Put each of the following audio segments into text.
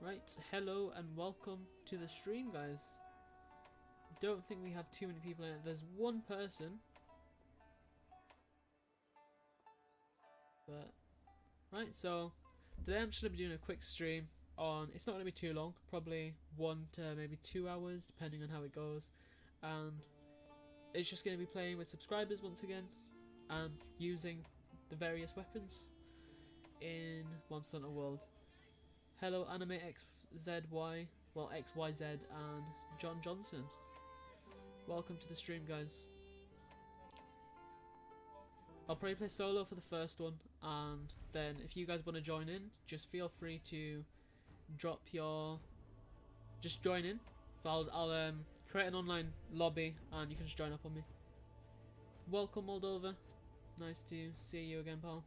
Right, hello and welcome to the stream, guys. Don't think we have too many people in it. There's one person. But, right, so today I'm just going to be doing a quick stream on, it's not going to be too long, probably 1 to maybe 2 hours, depending on how it goes. And it's just going to be playing with subscribers once again, and using the various weapons in Monster Hunter World. Hello, Anime XZY, well XYZ, and John Johnson. Welcome to the stream, guys. I'll probably play solo for the first one, and then if you guys want to join in, just feel free to drop your, just join in. I'll create an online lobby, and you can just join up on me. Welcome, Moldova. Nice to see you again, pal.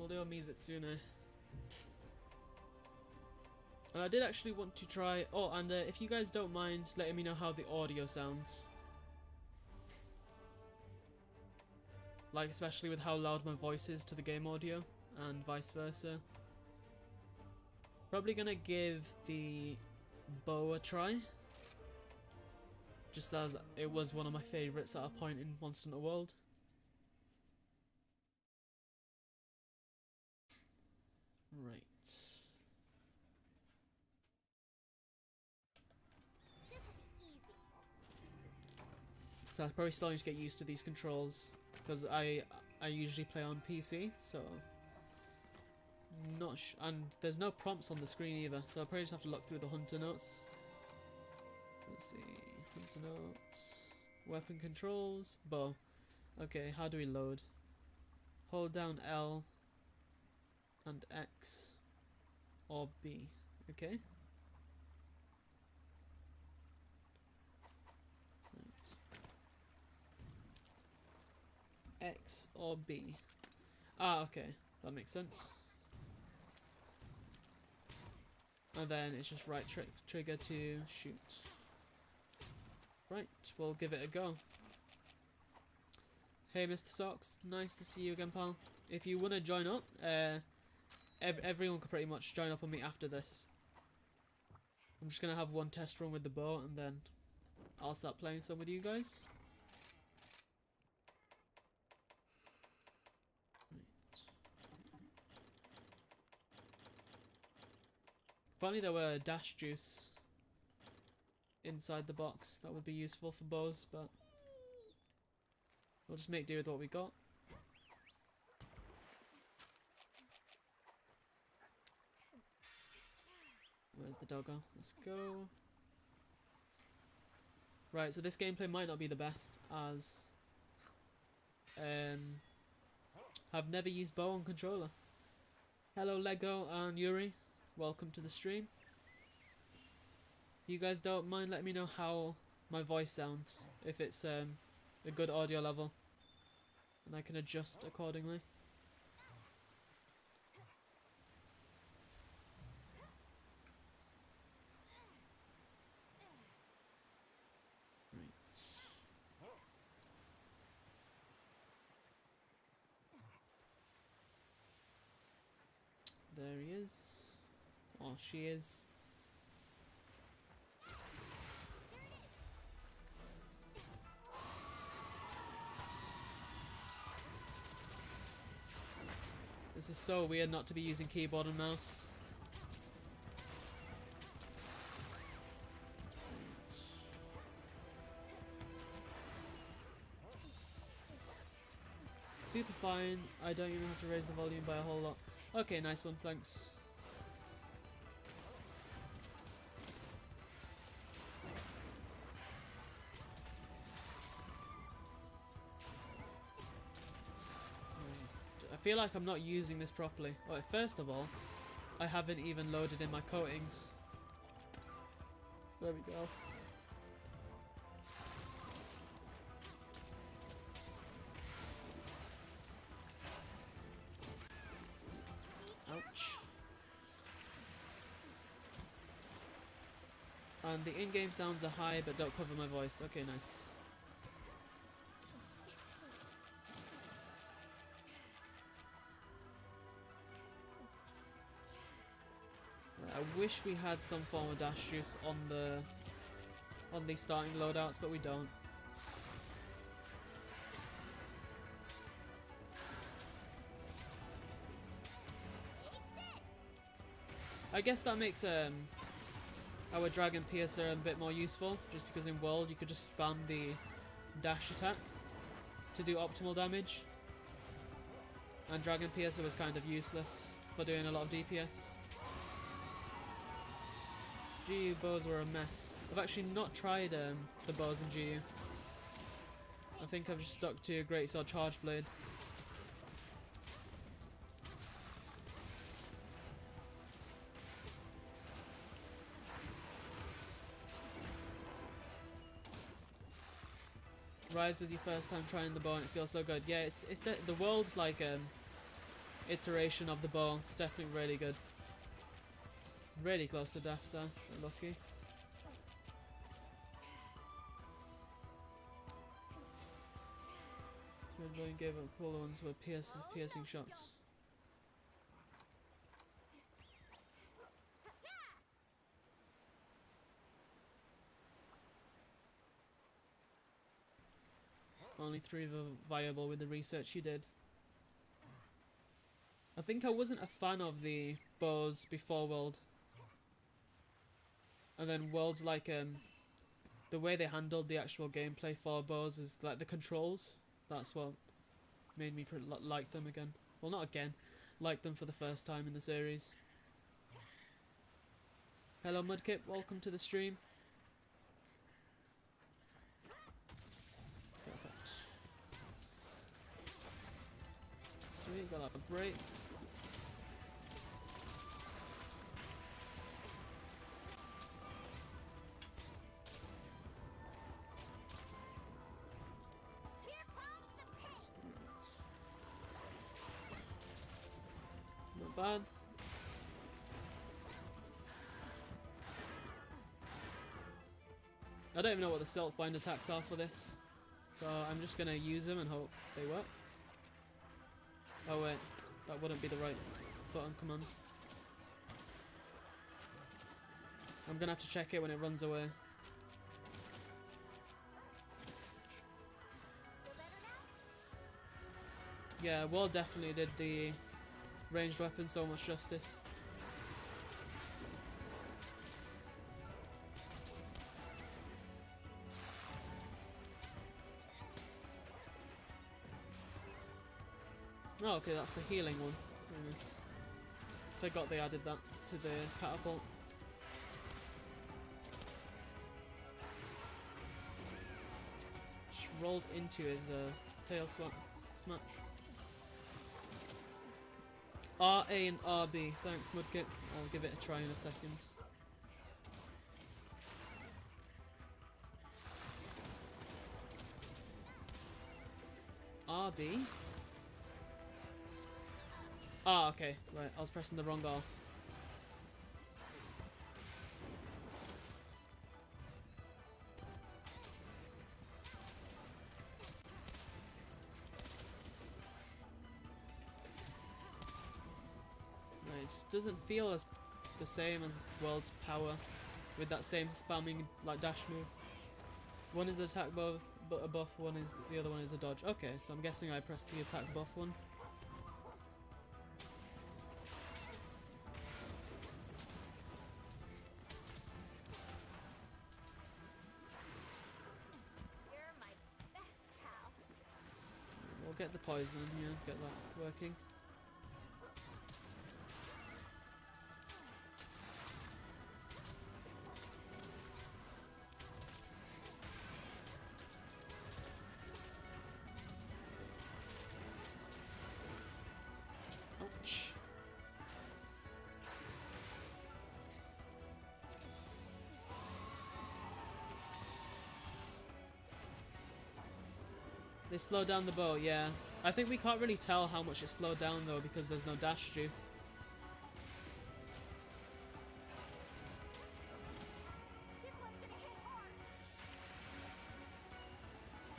Moldova Mizitsune. And I did actually want to try. Oh, and if you guys don't mind letting me know how the audio sounds. Like, especially with how loud my voice is to the game audio, and vice versa. Probably gonna give the bow a try. Just as it was one of my favourites at a point in Monster Hunter World. Right. So I probably still need to get used to these controls, because I usually play on PC, so not and there's no prompts on the screen either, so I probably just have to look through the hunter notes. Let's see, hunter notes, weapon controls, bow. Okay, how do we load? Hold down L and X or B. Okay. X or B. Ah, okay, that makes sense. And then it's just right trigger to shoot. Right, we'll give it a go. Hey, Mr. Socks, nice to see you again, pal. If you want to join up, everyone can pretty much join up on me after this. I'm just gonna have one test run with the bow, and then I'll start playing some with you guys. If only there were dash juice inside the box, that would be useful for bows, but we'll just make do with what we got. Where's the doggo? Let's go. Right, so this gameplay might not be the best, as I've never used bow on controller. Hello, Lego and Yuri. Welcome to the stream. You guys don't mind letting me know how my voice sounds, if it's a good audio level, and I can adjust accordingly. Right. There he is. Oh, she is. This is so weird not to be using keyboard and mouse. Super fine. I don't even have to raise the volume by a whole lot. Okay, nice one, thanks. I feel like I'm not using this properly. Well, first of all, I haven't even loaded in my coatings. There we go. Ouch. And the in-game sounds are high but don't cover my voice. Okay, nice. I wish we had some form of dash juice on the starting loadouts, but we don't. I guess that makes our Dragon Piercer a bit more useful, just because in World you could just spam the dash attack to do optimal damage, and Dragon Piercer was kind of useless for doing a lot of DPS. GU bows were a mess. I've actually not tried the bows in GU. I think I've just stuck to Greatsword Charge Blade. Rise was your first time trying the bow and it feels so good. Yeah, it's the World's like iteration of the bow. It's definitely really good. Really close to death though. Lucky. Everybody gave up cooler ones were piercing shots. Only 3 were viable with the research you did. I think I wasn't a fan of the bows before World. And then World's like the way they handled the actual gameplay for bows is like the controls. That's what made me like them again. Well, not again. Like them for the first time in the series. Hello Mudkip, welcome to the stream. Perfect. Sweet, got a break. Not bad. I don't even know what the silk bind attacks are for this, so I'm just gonna use them and hope they work. Oh wait, that wouldn't be the right button command. I'm gonna have to check it when it runs away. Yeah, World definitely did the ranged weapon so much justice. Oh, okay, that's the healing one. Very nice. Forgot they added that to the catapult. Just rolled into his tail smack. RA and RB. Thanks, Mudkip. I'll give it a try in a second. RB? Ah, okay. Right, I was pressing the wrong R. Right, it just doesn't feel as the same as World's power with that same spamming like dash move. One is attack buff, but a buff. One is the other one is a dodge. Okay, so I'm guessing I pressed the attack buff one. We'll get the poison in here, get that working. Ouch. They slow down the bow, yeah. I think we can't really tell how much it slowed down though because there's no dash juice.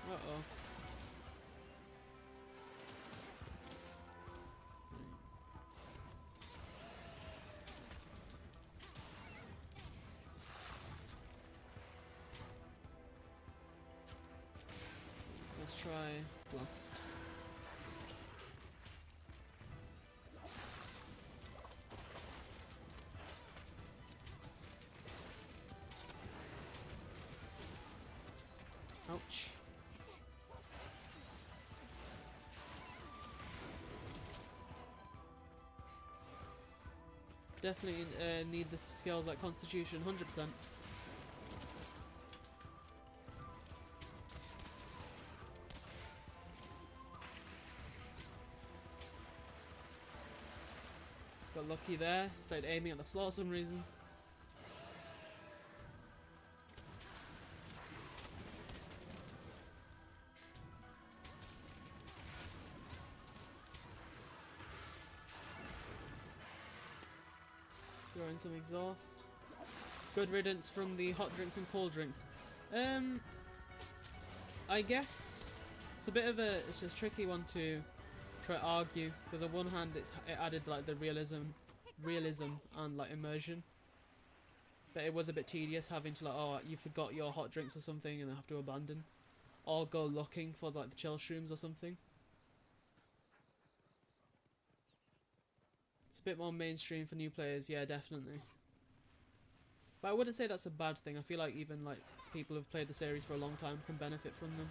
Uh-oh. Let's try blast. Ouch. Definitely need the skills like Constitution, 100%. Got lucky there. Started aiming at the floor for some reason. Throwing some exhaust. Good riddance from the hot drinks and cold drinks. I guess it's a bit of a tricky one to try to argue, because on one hand it added like the realism and like immersion, but it was a bit tedious having to like, oh, you forgot your hot drinks or something and have to abandon, or go looking for like the chill shrooms or something. It's a bit more mainstream for new players, yeah, definitely. But I wouldn't say that's a bad thing. I feel like even like people who've played the series for a long time can benefit from them.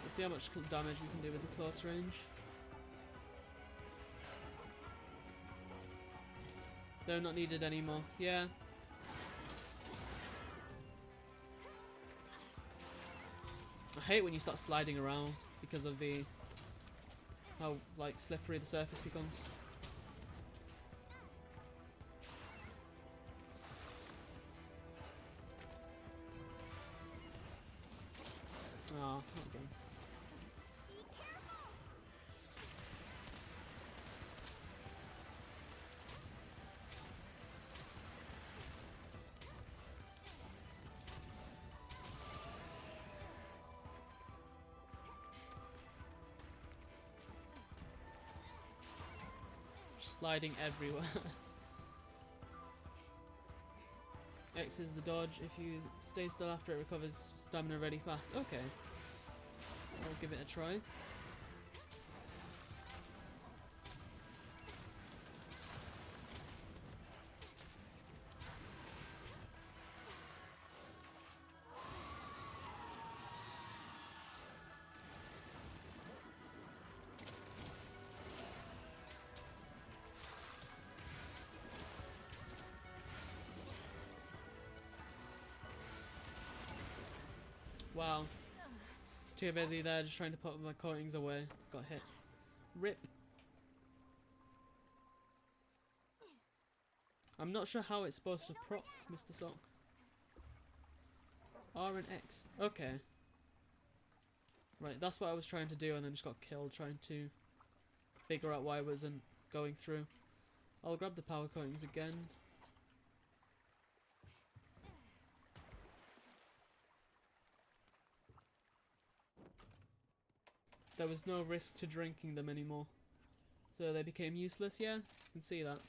Let's see how much damage we can do with the close range. They're not needed anymore. Yeah. I hate when you start sliding around because of the how like slippery the surface becomes. Ah, not again. Sliding everywhere. X is the dodge. If you stay still after it recovers stamina really fast. Okay. I'll give it a try. Wow. It's too busy there just trying to put my coatings away. Got hit. RIP. I'm not sure how it's supposed to proc Mr. Song. R and X. Okay. Right, that's what I was trying to do and then just got killed trying to figure out why I wasn't going through. I'll grab the power coatings again. There was no risk to drinking them anymore. So they became useless, yeah? You can see that.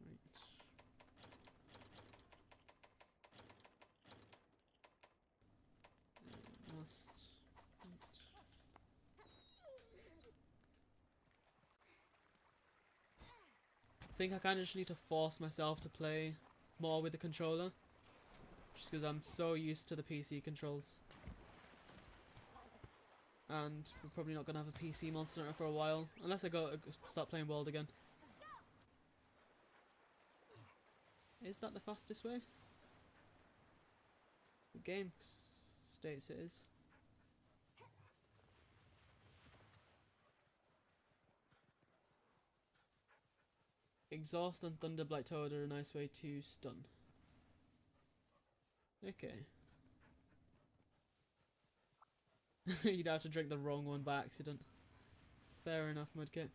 Right. Last. Right. I think I kind of just need to force myself to play more with the controller. Just because I'm so used to the PC controls. And we're probably not going to have a PC Monster Hunter for a while. Unless I start playing World again. Is that the fastest way? The game states it is. Exhaust and Thunderblight Toad are a nice way to stun. Okay. You'd have to drink the wrong one by accident. Fair enough, Mudkip.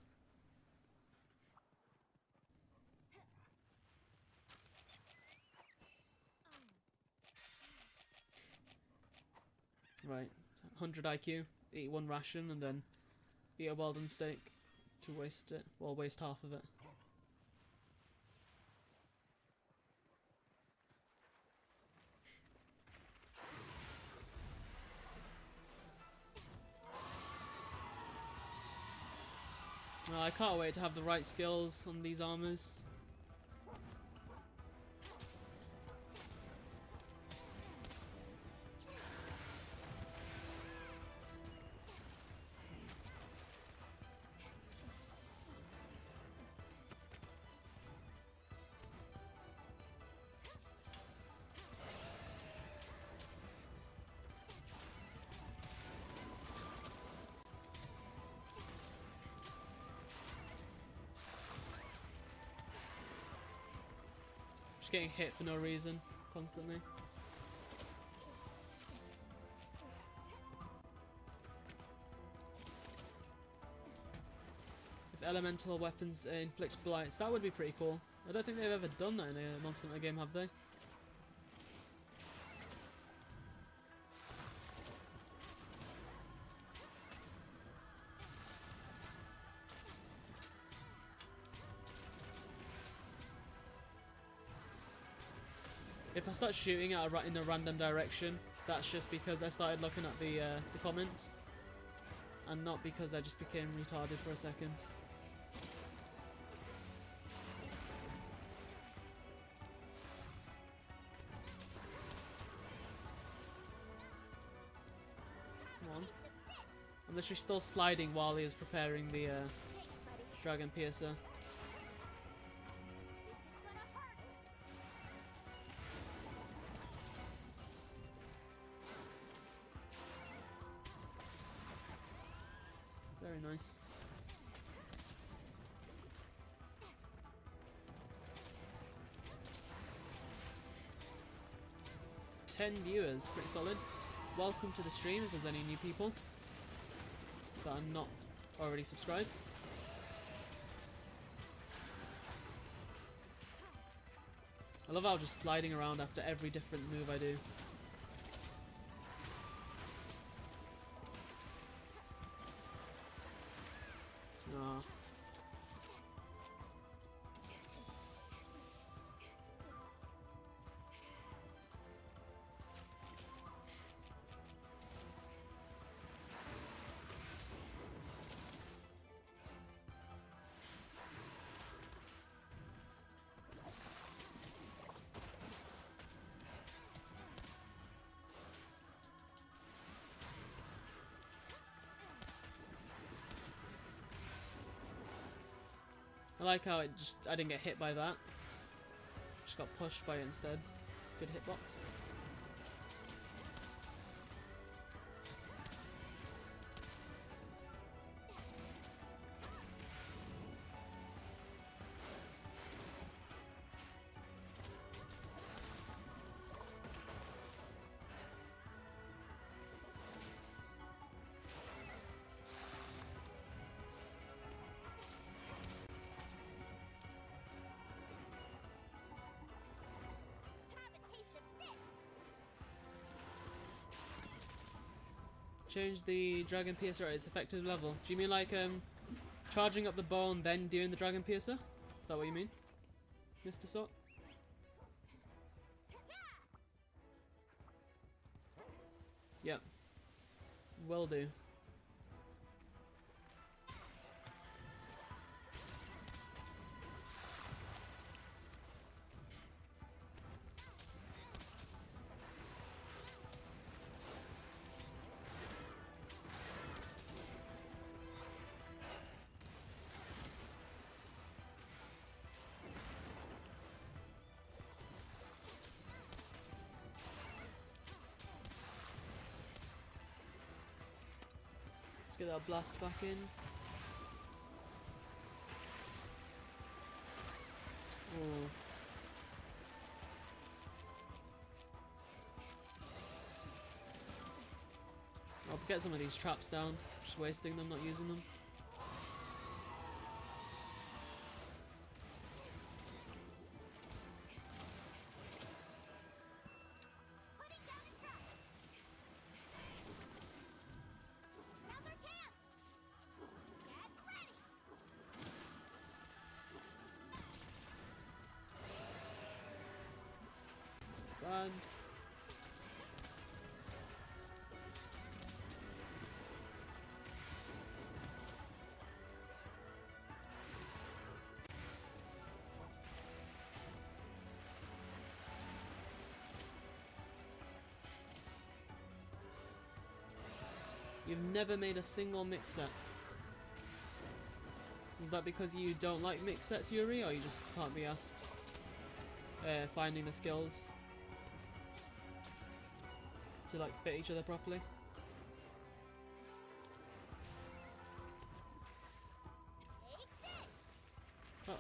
Right, 100 IQ, eat one ration, and then eat a well-done steak to waste it, well, waste half of it. Oh, I can't wait to have the right skills on these armors. Just getting hit for no reason, constantly. If elemental weapons inflict blights, that would be pretty cool. I don't think they've ever done that in a Monster Hunter game, have they? If I start shooting at in a random direction, that's just because I started looking at the comments, and not because I just became retarded for a second. Come on. I'm literally still sliding while he is preparing the Dragon Piercer. Very nice. $10 viewers, pretty solid. Welcome to the stream if there's any new people that are not already subscribed. I love how I'm just sliding around after every different move I do. Aww. I like how I didn't get hit by that. Just got pushed by it instead. Good hitbox. Change the Dragon Piercer at its effective level. Do you mean like charging up the bow and then doing the Dragon Piercer? Is that what you mean, Mr. Sock? Yep. Will do. Let's get that blast back in. Oh. I'll get some of these traps down. Just wasting them, not using them. You've never made a single mix set. Is that because you don't like mix sets, Yuri, or you just can't be asked finding the skills to like fit each other properly? Uh-oh.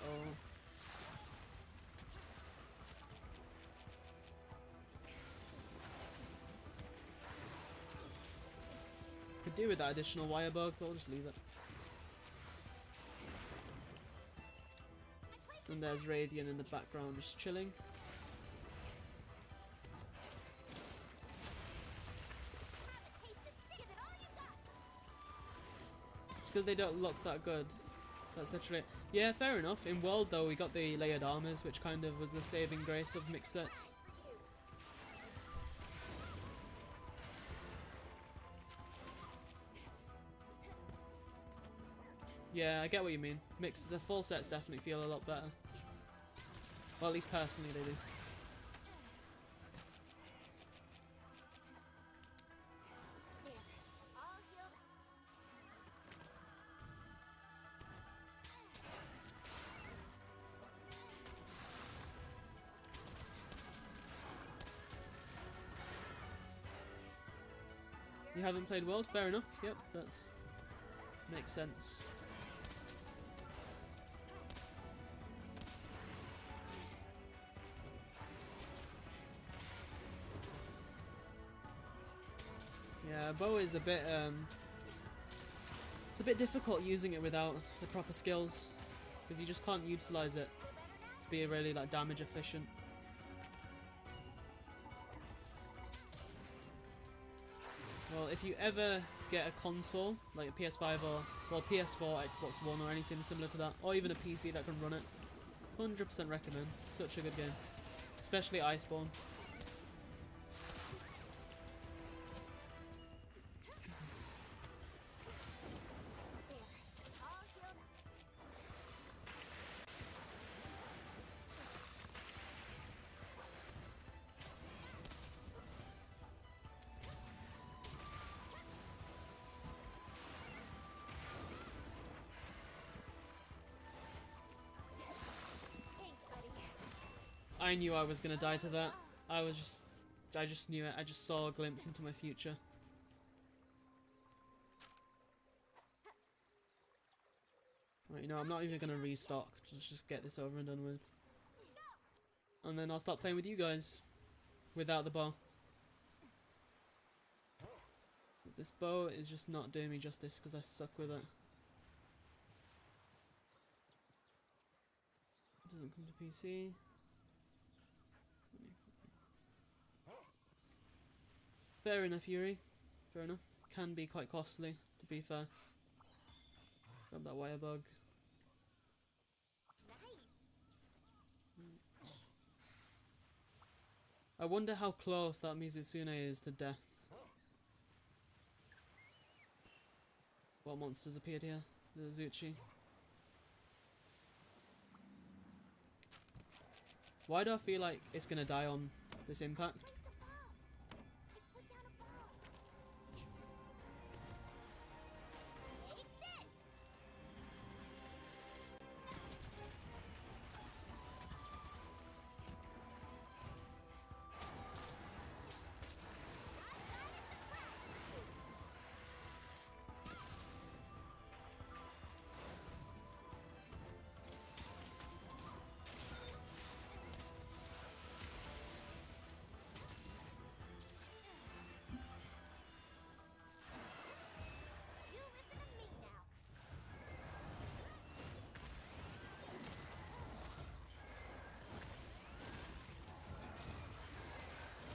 Could do with that additional wire bug, but we'll just leave it. And there's Radiant in the background just chilling. It's because they don't look that good. That's literally it. Yeah, fair enough. In World though, we got the layered armors, which kind of was the saving grace of mixed sets. Yeah, I get what you mean. The full sets definitely feel a lot better. Well, at least personally they do. You haven't played World? Fair enough. Yep, that's makes sense. Yeah, bow is a bit it's a bit difficult using it without the proper skills, because you just can't utilize it to be really like damage efficient. Well, if you ever get a console, like a PS5 or, well, PS4, Xbox One or anything similar to that, or even a PC that can run it, 100% recommend. Such a good game. Especially Iceborne. I knew I was gonna die to that. I just knew it. I just saw a glimpse into my future. Right, you know, I'm not even gonna restock. Just get this over and done with. And then I'll start playing with you guys. Without the bow. This bow is just not doing me justice because I suck with it. It doesn't come to PC. Fair enough, Yuri. Fair enough. Can be quite costly, to be fair. Grab that wire bug. I wonder how close that Mizutsune is to death. What monsters appeared here? The Zuchi. Why do I feel like it's gonna die on this impact?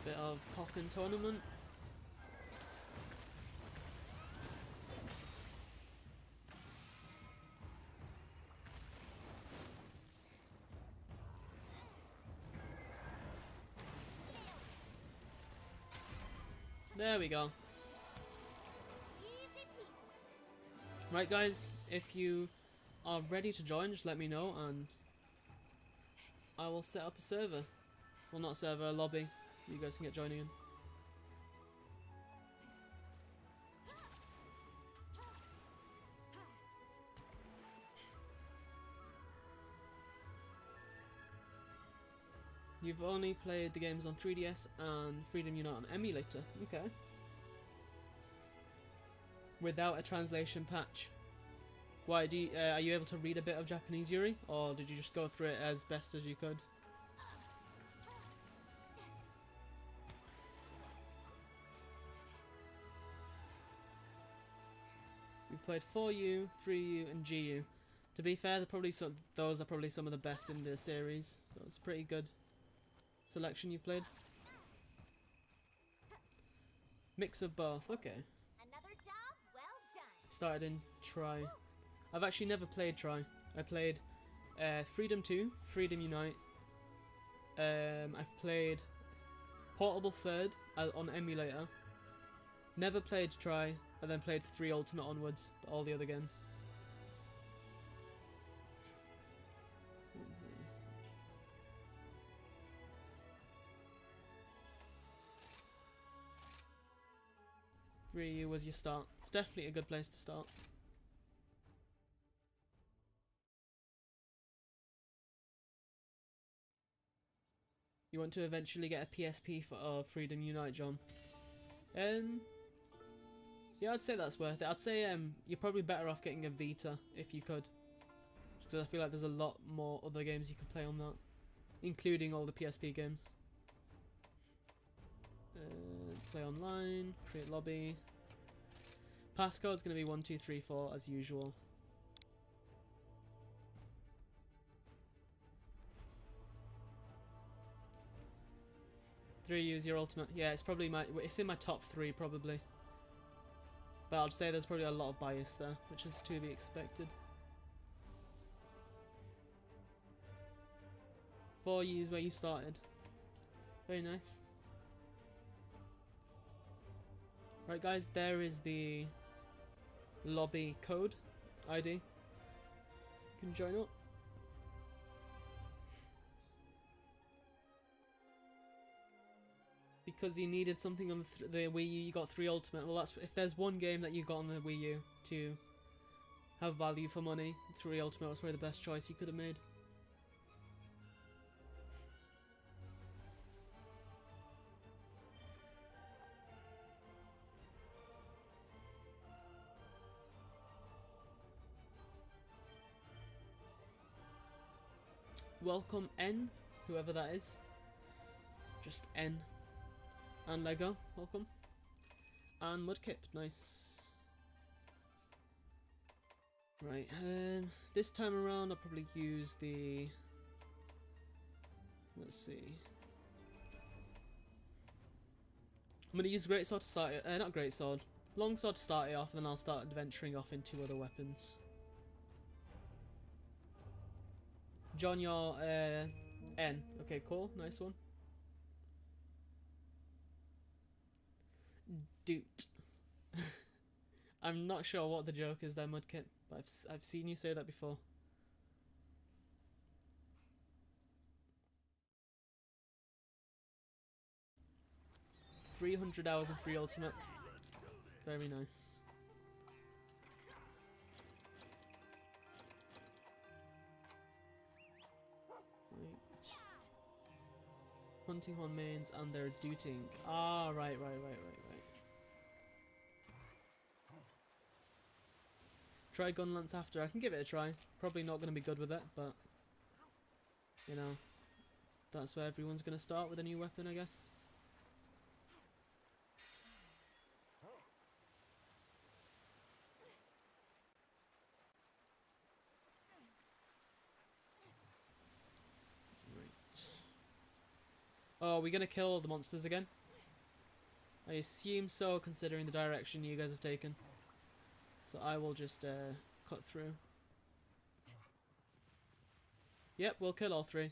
Bit of Pokken tournament. There we go. Right guys, if you are ready to join, just let me know and I will set up a server. Well, not a server, a lobby. You guys can get joining in. You've only played the games on 3DS and Freedom Unite on emulator. Okay. Without a translation patch. Why do you, are you able to read a bit of Japanese, Yuri, or did you just go through it as best as you could? We've played 4U, 3U, and GU. To be fair, those are probably some of the best in the series, so it's a pretty good selection you've played. Mix of both, okay. Another job well done. Started in Tri. I've actually never played Tri. I played Freedom 2, Freedom Unite. I've played Portable Third on emulator. Never played Tri, and then played 3 Ultimate onwards, all the other games. Ryu was your start. It's definitely a good place to start. You want to eventually get a PSP for Freedom Unite, John? Yeah, I'd say that's worth it. I'd say you're probably better off getting a Vita if you could, because I feel like there's a lot more other games you can play on that, including all the PSP games. Play online, create lobby. Passcode's going to be 1234 as usual. Use your ultimate. Yeah, it's probably it's in my top 3 probably. But I'd say there's probably a lot of bias there, which is to be expected. 4U is where you started. Very nice. Right guys, there is the lobby code ID. You can join up. Because you needed something on the Wii U, you got 3 Ultimate. Well, that's if there's one game that you got on the Wii U to have value for money, 3 Ultimate was probably the best choice you could have made. Welcome N, whoever that is. Just N. And Lego, welcome. And Mudkip, nice. Right, this time around I'll probably use the... Let's see. I'm going to use Greatsword to start it, not Greatsword. Longsword to start it off, and then I'll start venturing off into other weapons. John, you're N. Okay, cool, nice one. Doot. I'm not sure what the joke is there, Mudkip, but I've seen you say that before. $300 and 3 Ultimate. Very nice. Right. Hunting Horn mains and they're dooting. Ah, right. Try Gun Lance after. I can give it a try. Probably not going to be good with it, but you know, that's where everyone's going to start with a new weapon, I guess. Right. Oh, are we going to kill the monsters again? I assume so, considering the direction you guys have taken. So I will just cut through. Yep, we'll kill all 3.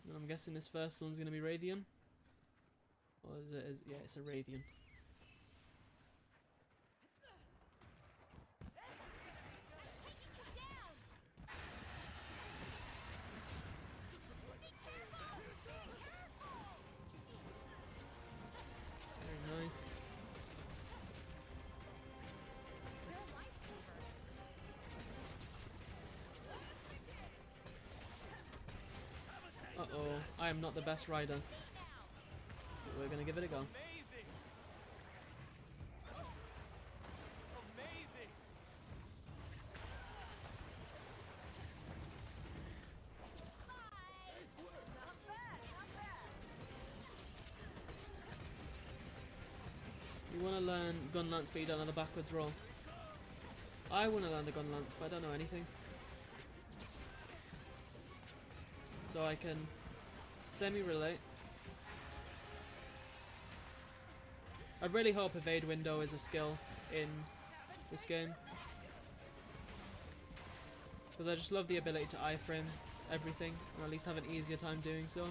And I'm guessing this first one's going to be Raytheon. Or is it? Yeah, it's a Raytheon. Uh-oh, I am not the best rider. But we're gonna give it a go. Amazing. Amazing. Not bad, not bad. You wanna learn gun lance but you don't know the backwards roll. I wanna learn the gun lance but I don't know anything. So I can semi-relate. I really hope evade window is a skill in this game. Because I just love the ability to iframe everything, or at least have an easier time doing so.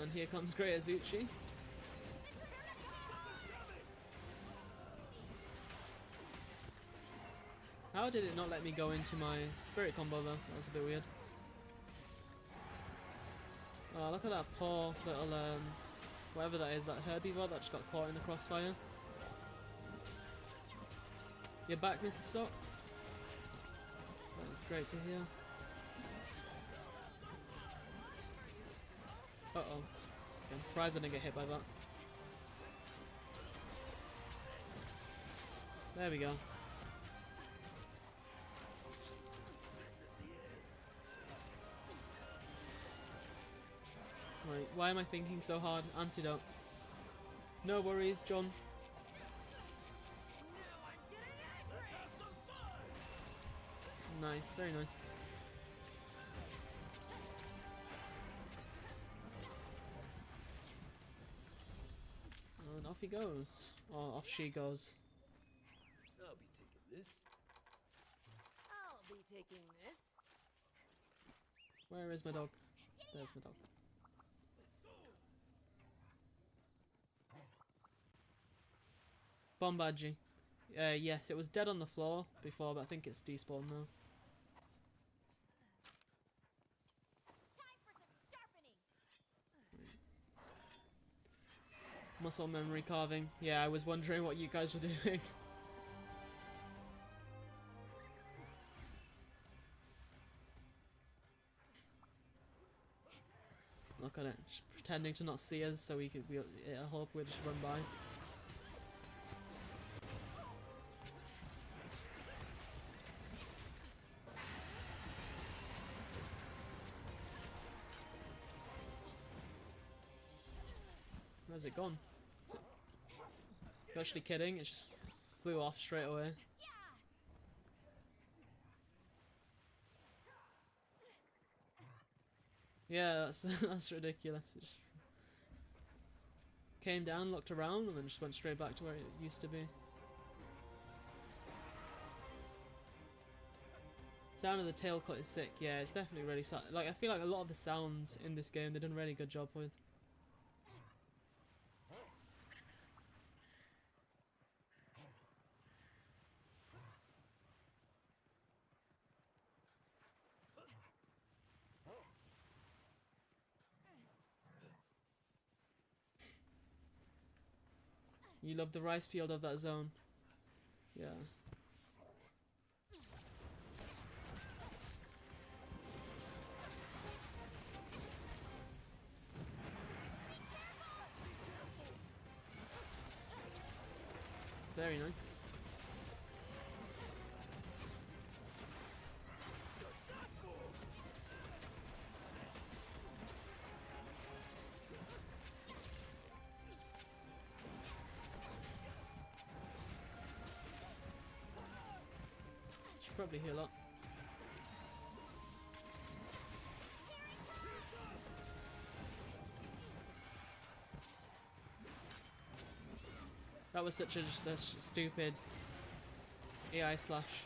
And here comes Great Azuchi. How did it not let me go into my spirit combo though? That was a bit weird. Oh, look at that poor little, whatever that is, that herbivore that just got caught in the crossfire. You're back, Mr. Sock? That is great to hear. Uh-oh. I'm surprised I didn't get hit by that. There we go. Right, why am I thinking so hard? Antidote. No worries, John. Nice, very nice. And off he goes. Or off she goes. I'll be taking this. I'll be taking this. Where is my dog? There's my dog. Bombadji. Yes, it was dead on the floor before, but I think it's despawned now. Time for some sharpening. Muscle memory carving. Yeah, I was wondering what you guys were doing. Look at it, just pretending to not see us so I hope we'll just run by. Where's it gone? Is it... You're actually kidding? It just flew off straight away. Yeah, that's that's ridiculous. It just came down, looked around, and then just went straight back to where it used to be. Sound of the tail cut is sick. Yeah, it's definitely really like I feel like a lot of the sounds in this game they've done a really good job with. You love the rice field of that zone. Yeah. Very nice. Should probably heal up. That was such a stupid AI slash.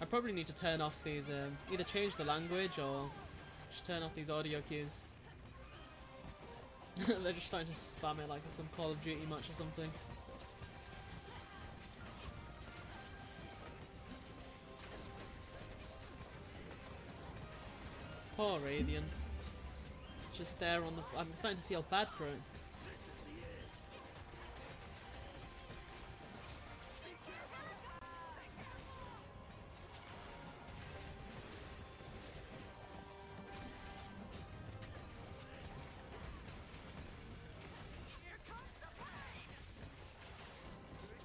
I probably need to turn off these, either change the language or just turn off these audio cues. They're just starting to spam it like it's some Call of Duty match or something. Poor Radiant. It's just there on the... I'm starting to feel bad for it.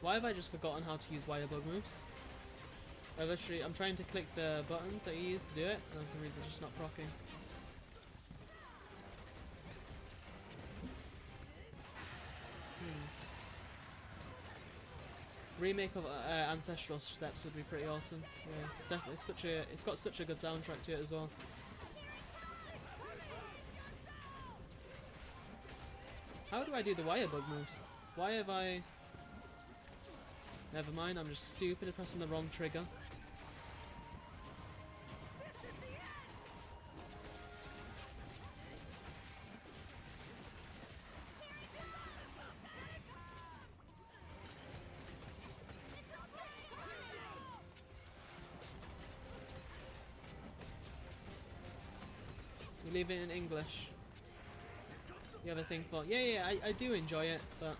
Why have I just forgotten how to use wire bug moves? I'm trying to click the buttons that you use to do it, and for some reason it's just not proccing. Remake of Ancestral Steps would be pretty awesome. Yeah, it's definitely it's got such a good soundtrack to it as well. How do I do the wire bug moves? Why have I... Never mind, I'm just stupid at pressing the wrong trigger. We leave it in English. You have a thing for... Yeah, I do enjoy it, but...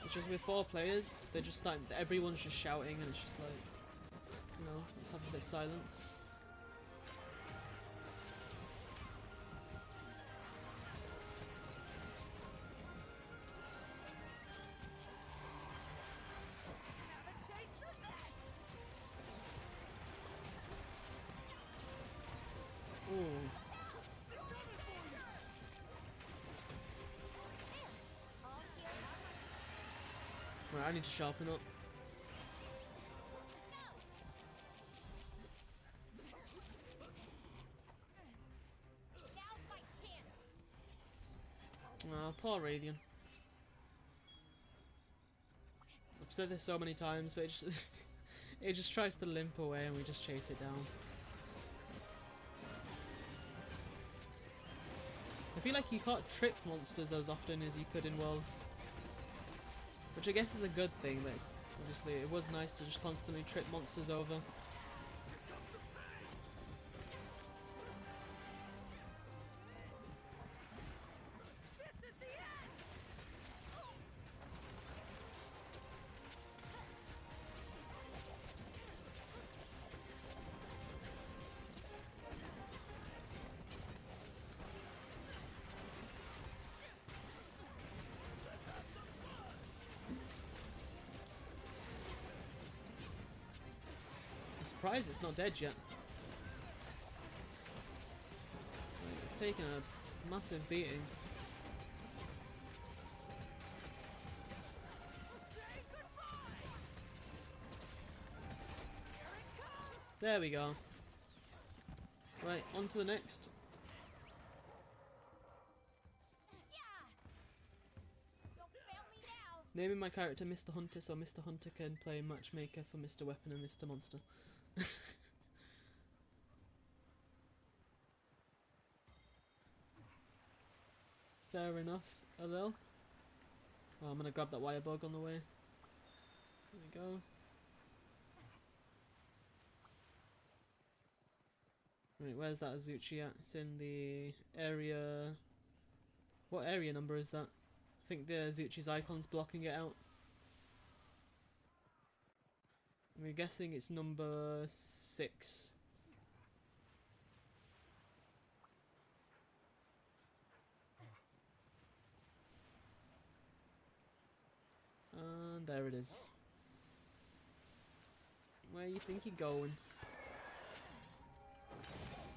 It's just with 4 players, they're just like, everyone's just shouting and it's just like, you know, let's have a bit of silence. Ooh. Right, I need to sharpen up. Oh, poor Radiant. I've said this so many times, but it just it just tries to limp away and we just chase it down. I feel like you can't trip monsters as often as you could in World. Which I guess is a good thing, but obviously it was nice to just constantly trip monsters over. I'm surprised it's not dead yet. Like, it's taken a massive beating. There we go. Right, on to the next. Naming my character Mr. Hunter so Mr. Hunter can play matchmaker for Mr. Weapon and Mr. Monster. Fair enough, Alil. Oh, I'm gonna grab that wire bug on the way. There we go. Right, where's that Azuchi at? It's in the area... What area number is that? I think the Azuchi's icon's blocking it out. We're guessing it's number 6. And there it is. Where you think you're going?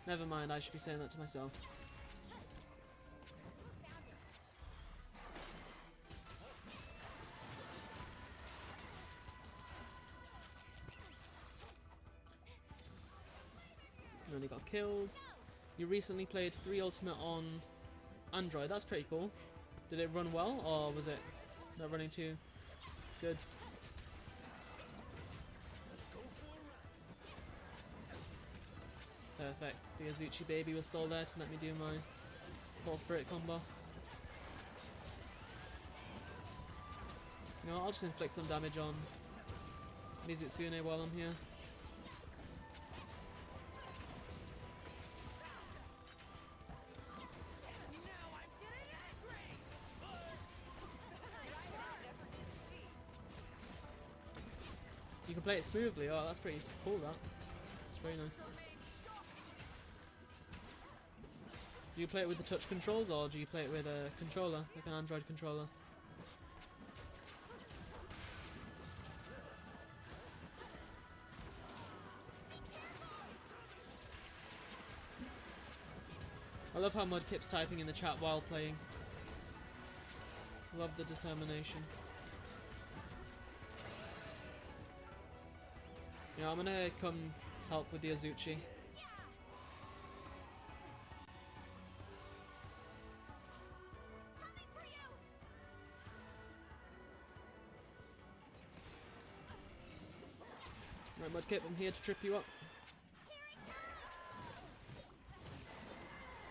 Never mind, I should be saying that to myself. Nearly got killed. You recently played 3 Ultimate on Android. That's pretty cool. Did it run well, or was it not running too good? Perfect. The Azuchi baby was still there to let me do my full spirit combo. You know, I'll just inflict some damage on Mizutsune while I'm here. You can play it smoothly. Oh, that's pretty cool. That's very nice. Do you play it with the touch controls, or do you play it with a controller, like an Android controller? I love how Mud keeps typing in the chat while playing. Love the determination. Yeah, I'm gonna come help with the Azuchi. Right, Mudkip, I'm here to trip you up.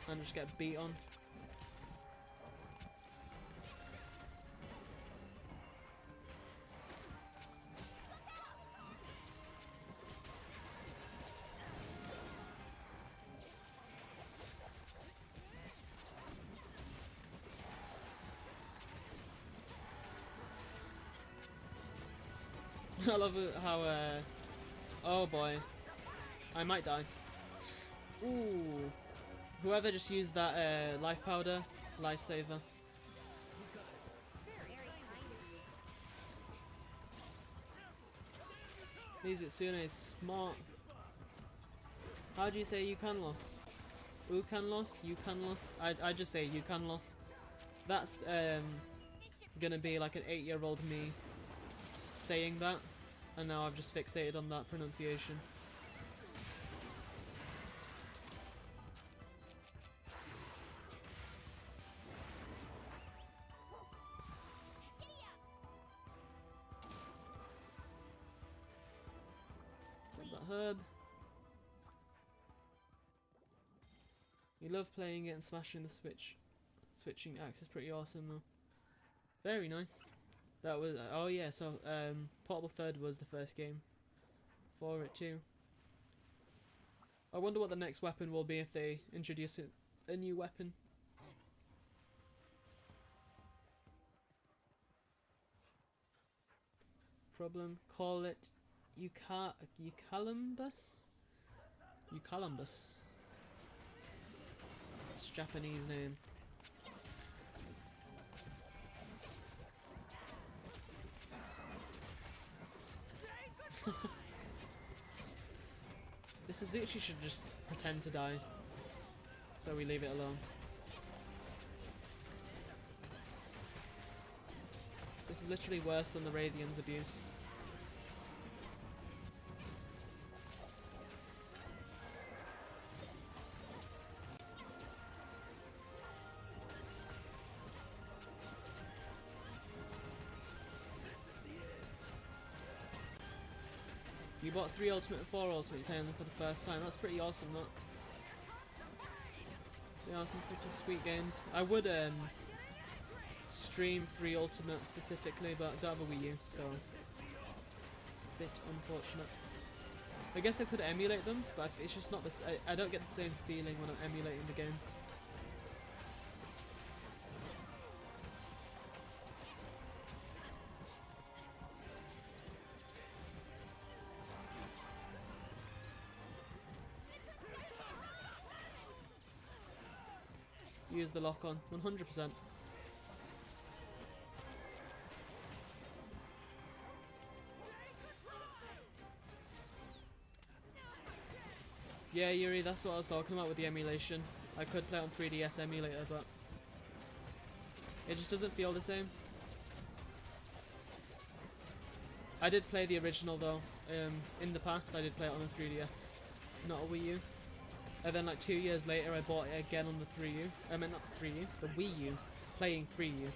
And just get beat on. I love it how, oh boy. I might die. Ooh. Whoever just used that life powder, lifesaver. Mizutsune is smart. How do you say you can loss? You can loss? You can loss? I just say you can loss. That's gonna be like an 8-year-old me saying that, and now I've just fixated on that pronunciation. Herb. We love playing it and smashing the switching axe is pretty awesome though. Very nice. That was oh yeah, so Portable Third was the first game for it too. I wonder what the next weapon will be if they introduce a new weapon. Problem, call it Eucalymbus? Eucalymbus. It's a Japanese name. This Azuchi should just pretend to die, so we leave it alone. This is literally worse than the Radiant's abuse. You bought 3 Ultimate and 4 Ultimate playing them for the first time. That's pretty awesome, that. Yeah, some pretty sweet games. I would stream 3 Ultimate specifically, but I don't have a Wii U, so it's a bit unfortunate. I guess I could emulate them, but it's just not this. I don't get the same feeling when I'm emulating the game. Use the lock on 100%. Yeah, Yuri, that's what I was talking about with the emulation. I could play it on 3DS emulator, but it just doesn't feel the same. I did play the original though. In the past, I did play it on a 3DS, not a Wii U. And then like 2 years later I bought it again on the 3U. I meant not the 3U, the Wii U. Playing 3U.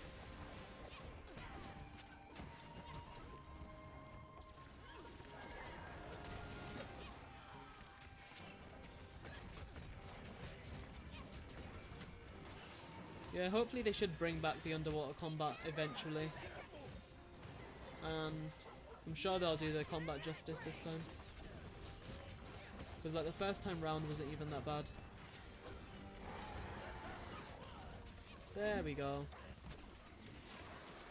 Yeah, hopefully they should bring back the underwater combat eventually. And I'm sure they'll do the combat justice this time. Because like the first time round wasn't even that bad. There we go.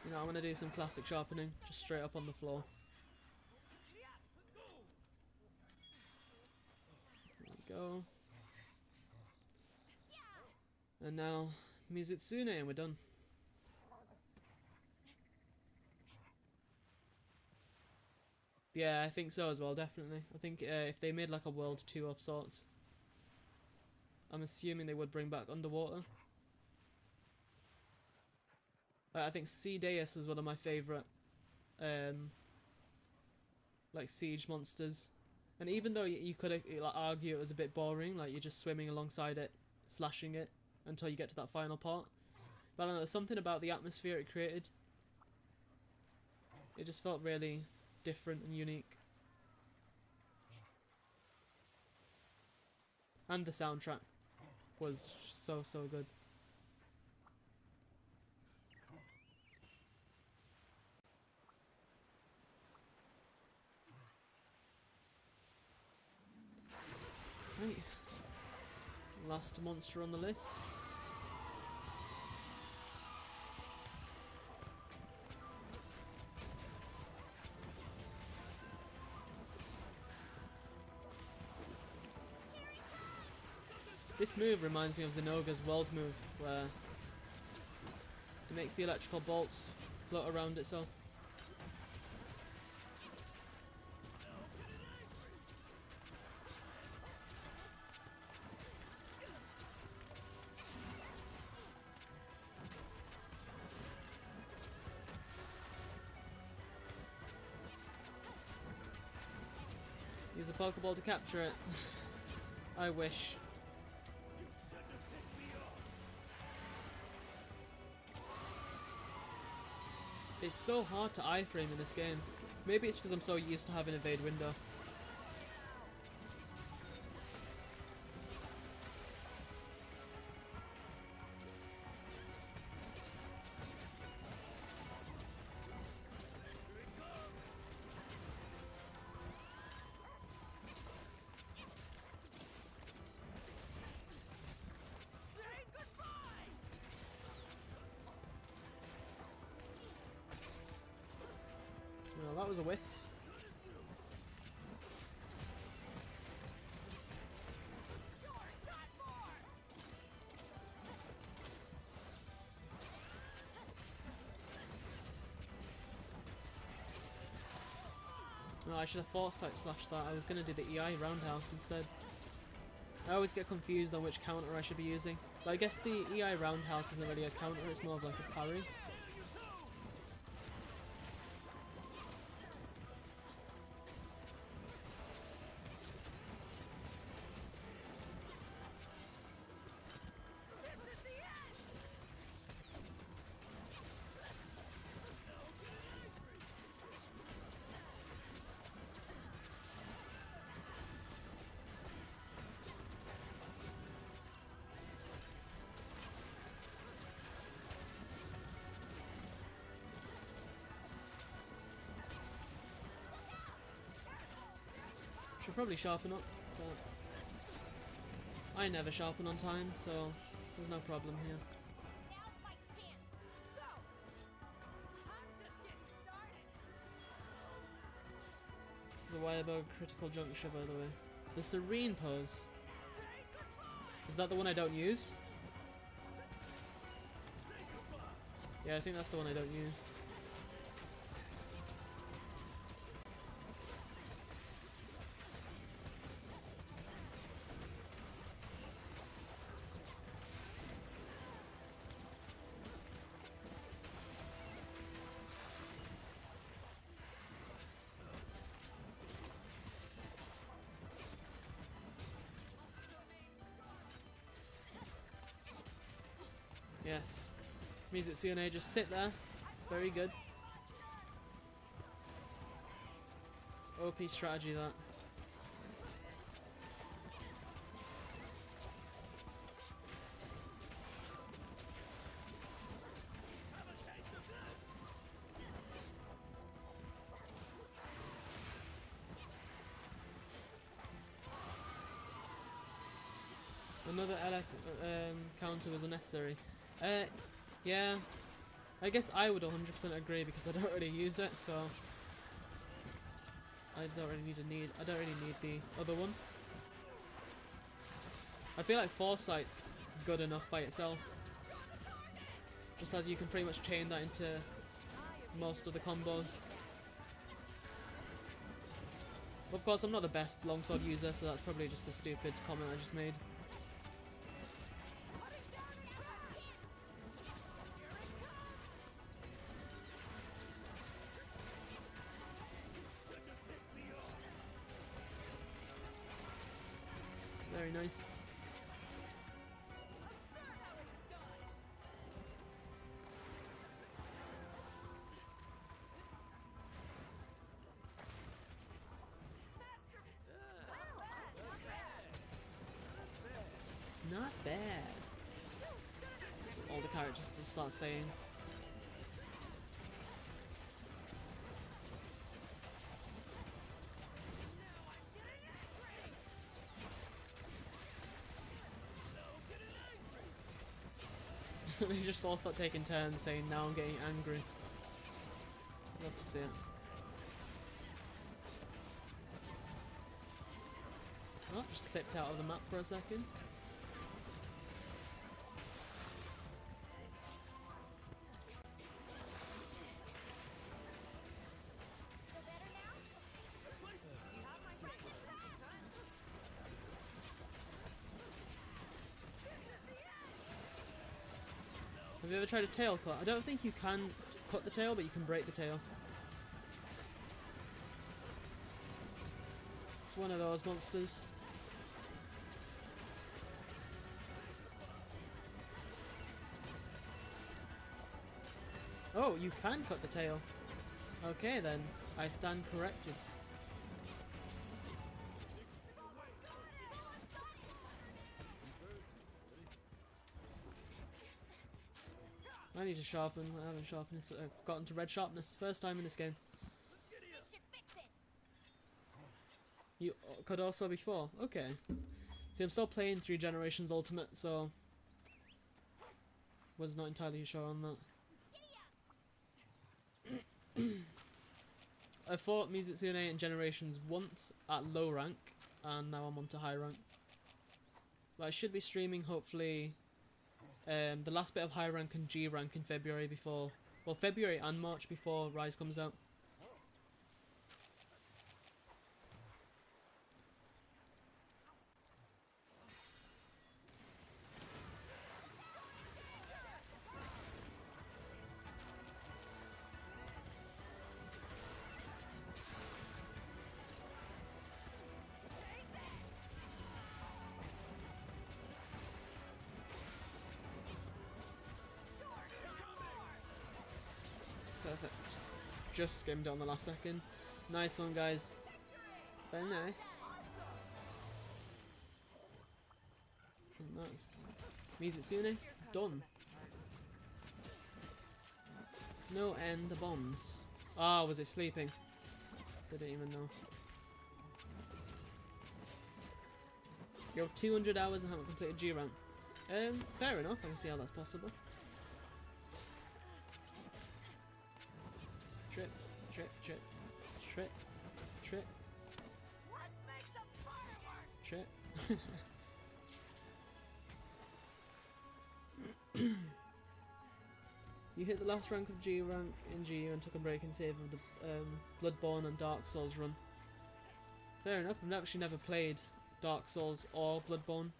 You know, I'm gonna do some classic sharpening, just straight up on the floor. There we go. And now, Mizutsune, and we're done. Yeah, I think so as well, definitely. I think if they made like a World 2 of sorts, I'm assuming they would bring back underwater. I think Sea Deus is one of my favourite like siege monsters. And even though you could like argue it was a bit boring, like you're just swimming alongside it, slashing it until you get to that final part. But I don't know, there's something about the atmosphere it created. It just felt really different and unique. And the soundtrack was so good. Right. Last monster on the list. This move reminds me of Zenoga's world move, where it makes the electrical bolts float around itself. Use a Pokeball to capture it. I wish. It's so hard to iframe in this game. Maybe it's because I'm so used to having evade window. Well, that was a whiff. No, I should have foresight slashed that. I was going to do the EI roundhouse instead. I always get confused on which counter I should be using. But I guess the EI roundhouse isn't really a counter, it's more of like a parry. Should probably sharpen up, but I never sharpen on time, so there's no problem here. Now's my chance. Go. I'm just getting started. There's a Wirebug critical juncture, by the way. The Serene pose. Is that the one I don't use? Yeah, I think that's the one I don't use. Yes. Mizutsune, just sit there. Very good. It's OP strategy, that. another LS counter was unnecessary. Yeah, I guess I would 100% agree because I don't really use it, so I don't really need the other one. I feel like Foresight's good enough by itself, just as you can pretty much chain that into most of the combos. Of course, I'm not the best longsword user, so that's probably just a stupid comment I just made. Very nice. Not bad. That's what all the characters just start saying. They just all start taking turns saying, now I'm getting angry. Love to see it. Oh, just clipped out of the map for a second. Have you ever tried a tail cut? I don't think you can cut the tail, but you can break the tail. It's one of those monsters. Oh, you can cut the tail. Okay then, I stand corrected. I need to sharpen. I haven't sharpened. I've gotten to red sharpness. First time in this game. You could also before. Okay. See, I'm still playing 3 Generations Ultimate, so was not entirely sure on that. I fought Mizitsune in Generations once at low rank, and now I'm on to high rank. But I should be streaming hopefully the last bit of high rank and G rank in February before, well, February and March before Rise comes out. Perfect. Just skimmed it on the last second. Nice one, guys. Very nice. And that's Mizitsune done. No end the bombs. Ah, was it sleeping? Didn't even know. You have 200 hours and haven't completed G rank. Fair enough. I can see how that's possible. Trip, trip, trip, trip, trip. Let's make some fireworks. Trip. You hit the last rank of G rank in G and took a break in favour of the Bloodborne and Dark Souls run. Fair enough. I've actually never played Dark Souls or Bloodborne.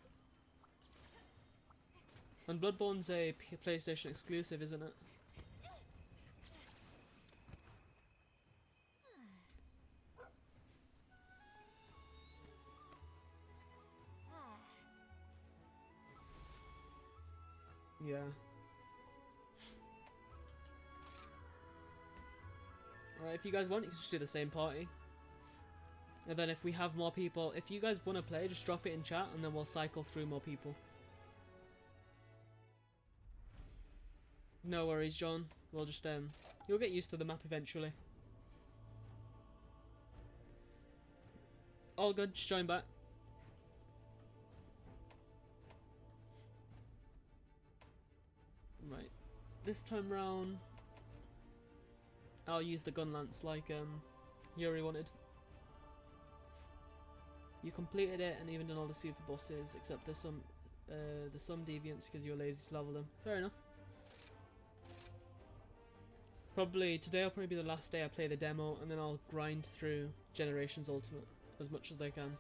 And Bloodborne's a PlayStation exclusive, isn't it? Yeah. Alright, if you guys want, you can just do the same party. And then if we have more people, if you guys want to play, just drop it in chat and then we'll cycle through more people. No worries, John. We'll just, you'll get used to the map eventually. All good, just join back. this time round, I'll use the gun lance like Yuri wanted. You completed it and even done all the super bosses, except there's some deviants because you're lazy to level them. Fair enough. Probably today will probably be the last day I play the demo, and then I'll grind through Generations Ultimate as much as I can.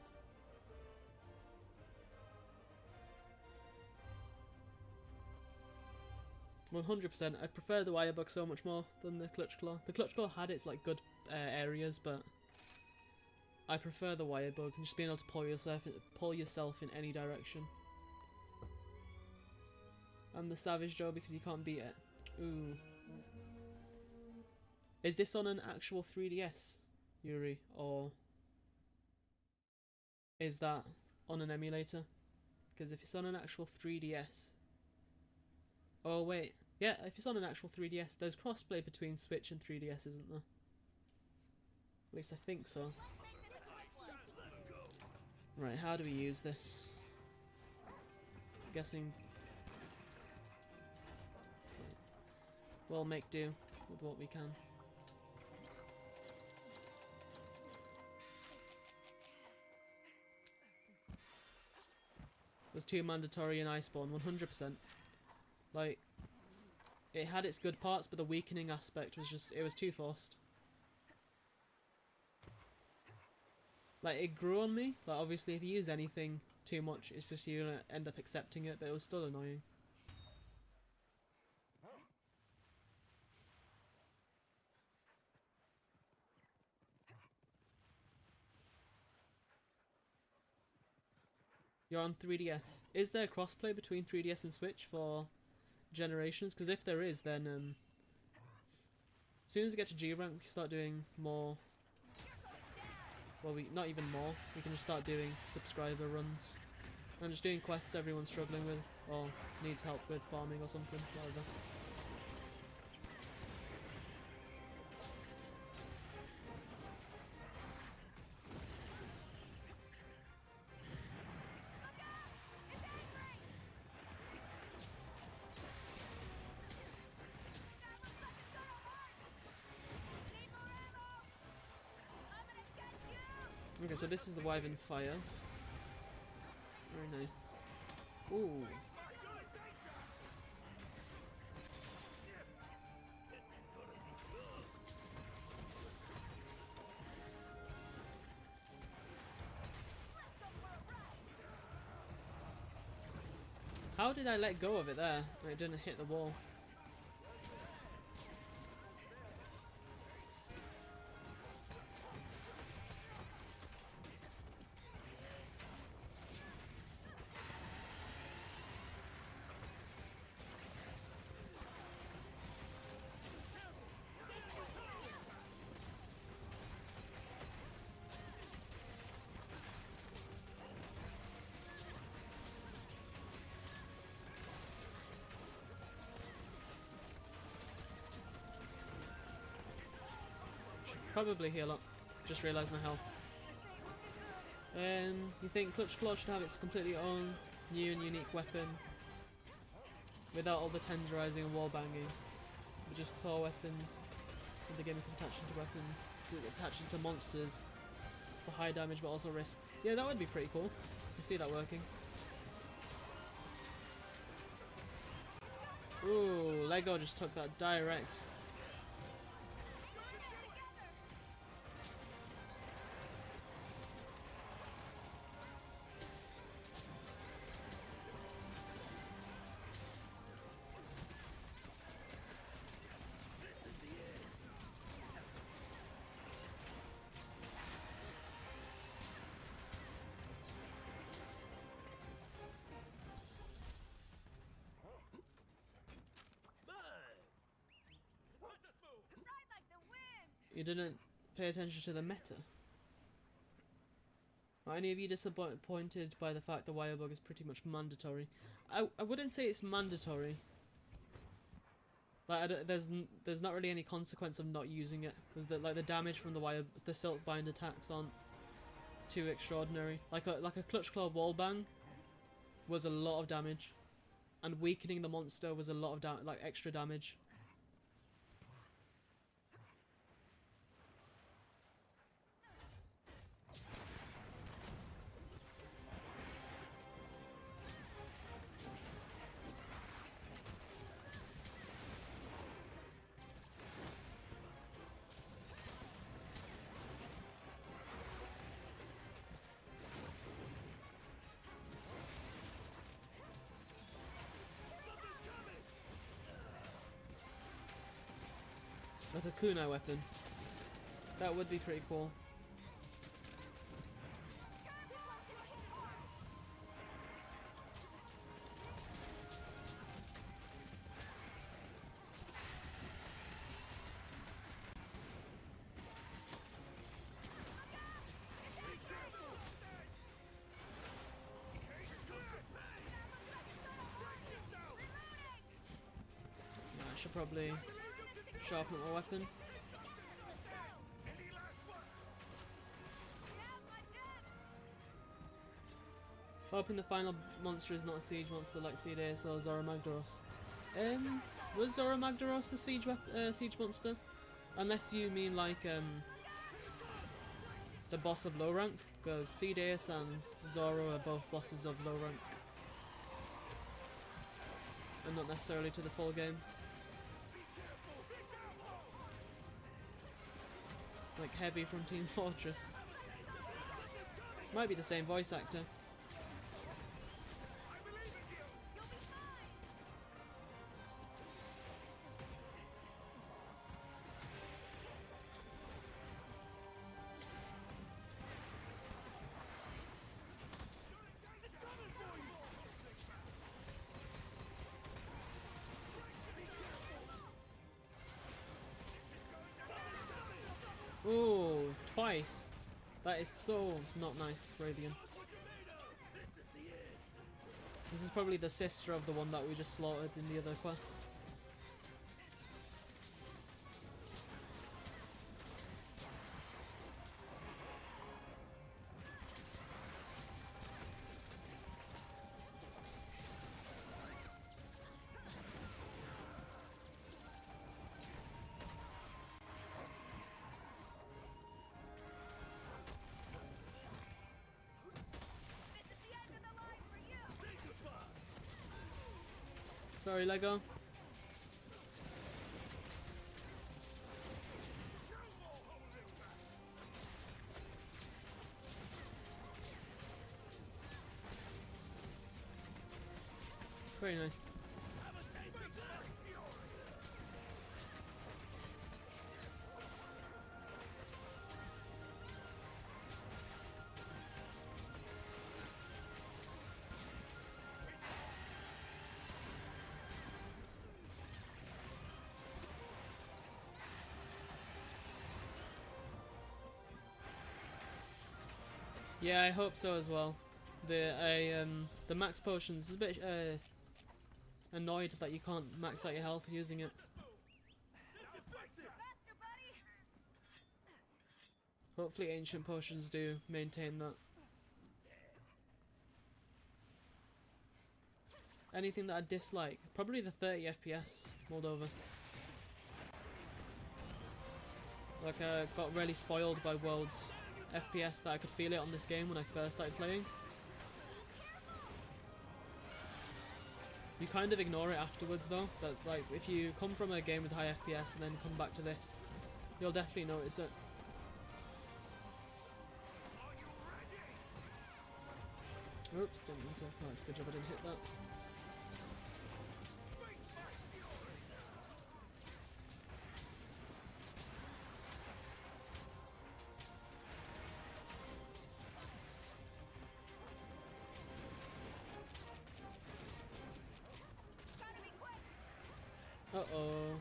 "100%. I prefer the wire bug so much more than the clutch claw. The clutch claw had its like good areas, but I prefer the wire bug and just being able to pull yourself in any direction. And the Savage Joe because you can't beat it. Ooh. Is this on an actual 3DS, Yuri, or is that on an emulator? Because if it's on an actual 3DS... Oh wait, yeah, if it's on an actual 3DS, there's crossplay between Switch and 3DS, isn't there? At least I think so. Right, how do we use this? I'm guessing... We'll make do with what we can. Was too mandatory in Iceborne, 100%. Like, it had its good parts, but the weakening aspect was just, it was too forced. Like, it grew on me. Like, obviously, if you use anything too much, it's just you're gonna end up accepting it, but it was still annoying. You're on 3DS. Is there crossplay between 3DS and Switch for Generations? Because if there is, then as soon as we get to G rank, we can start doing more. Well, not even more. We can just start doing subscriber runs and just doing quests everyone's struggling with or needs help with farming or something. Whatever. Okay, so this is the Wyvern Fire. Very nice. Ooh. How did I let go of it there? It didn't hit the wall. Probably heal up. Just realised my health. And you think Clutch Claw should have its completely own new and unique weapon without all the tenderizing and wall banging, but just claw weapons and the game can attach into weapons, attach into monsters for high damage but also risk. Yeah, that would be pretty cool. I see that working. Ooh, Lego just took that direct. You didn't pay attention to the meta. Are any of you disappointed by the fact the wire bug is pretty much mandatory? I wouldn't say it's mandatory. Like there's not really any consequence of not using it because the damage from the silk bind attacks aren't too extraordinary. Like a clutch claw wall bang was a lot of damage. and weakening the monster was a lot of like extra damage. Like a kunai weapon. That would be pretty cool. I should probably sharpen up my weapon. Hoping the final monster is not a siege monster like Ceadeus or Zoromagdaros. Was Zoromagdaros a siege monster? Unless you mean like the boss of low rank, because Ceadeus and Zoro are both bosses of low rank, and not necessarily to the full game. Like Heavy from Team Fortress. Might be the same voice actor. Ooh, twice. That is so not nice, Radian. This is probably the sister of the one that we just slaughtered in the other quest. Sorry, Lego. Very nice. Yeah, I hope so as well. The max potions is a bit annoyed that you can't max out your health using it. Hopefully ancient potions do maintain that. Anything that I dislike? Probably the 30 FPS Moldova. Like I got really spoiled by World's FPS that I could feel it on this game when I first started playing. You kind of ignore it afterwards though, but like if you come from a game with high FPS and then come back to this, you'll definitely notice it. Oops, didn't mean to. Oh, it's a good job I didn't hit that. Uh-oh.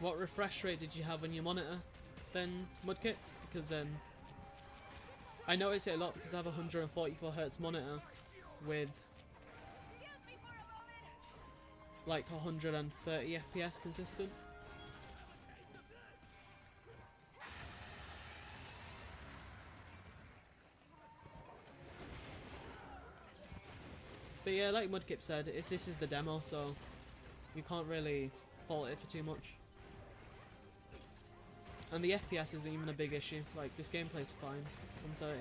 What refresh rate did you have on your monitor then, Mudkit? Because I notice it a lot because I have a 144Hz monitor with like 130 FPS consistent. But yeah, like Mudkip said, this is the demo, so you can't really fault it for too much. And the FPS isn't even a big issue. Like, this gameplay's fine on 30.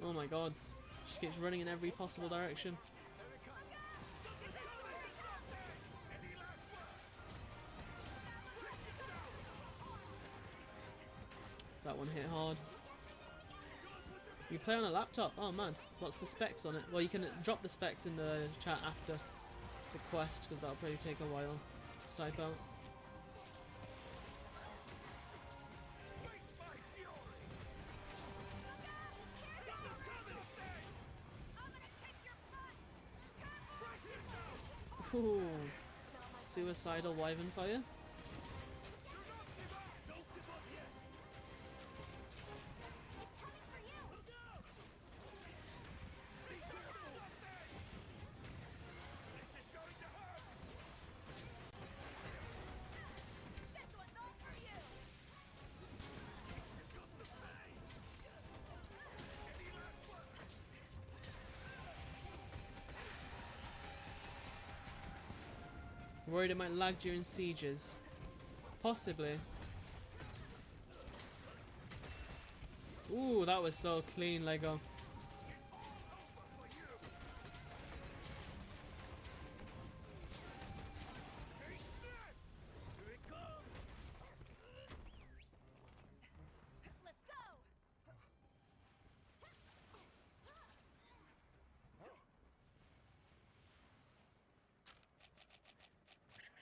Oh my god. Just keeps running in every possible direction. That one hit hard. You play on a laptop? Oh man. What's the specs on it? Well, you can drop the specs in the chat after the quest, because that'll probably take a while to type out. Ooh. Suicidal wyvern fire. Worried it might lag during sieges. Possibly. Ooh, that was so clean, Lego. Let's go.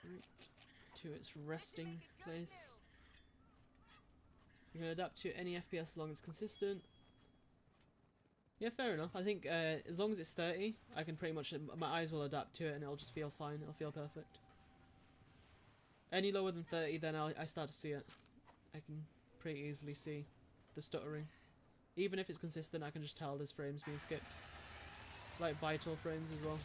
Right. To its resting place. You can adapt to any FPS as long as it's consistent. Yeah, fair enough. I think as long as it's 30, I can pretty much, my eyes will adapt to it and it'll just feel fine. It'll feel perfect. Any lower than 30, then I start to see it. I can pretty easily see the stuttering. Even if it's consistent, I can just tell there's frames being skipped. Like vital frames as well.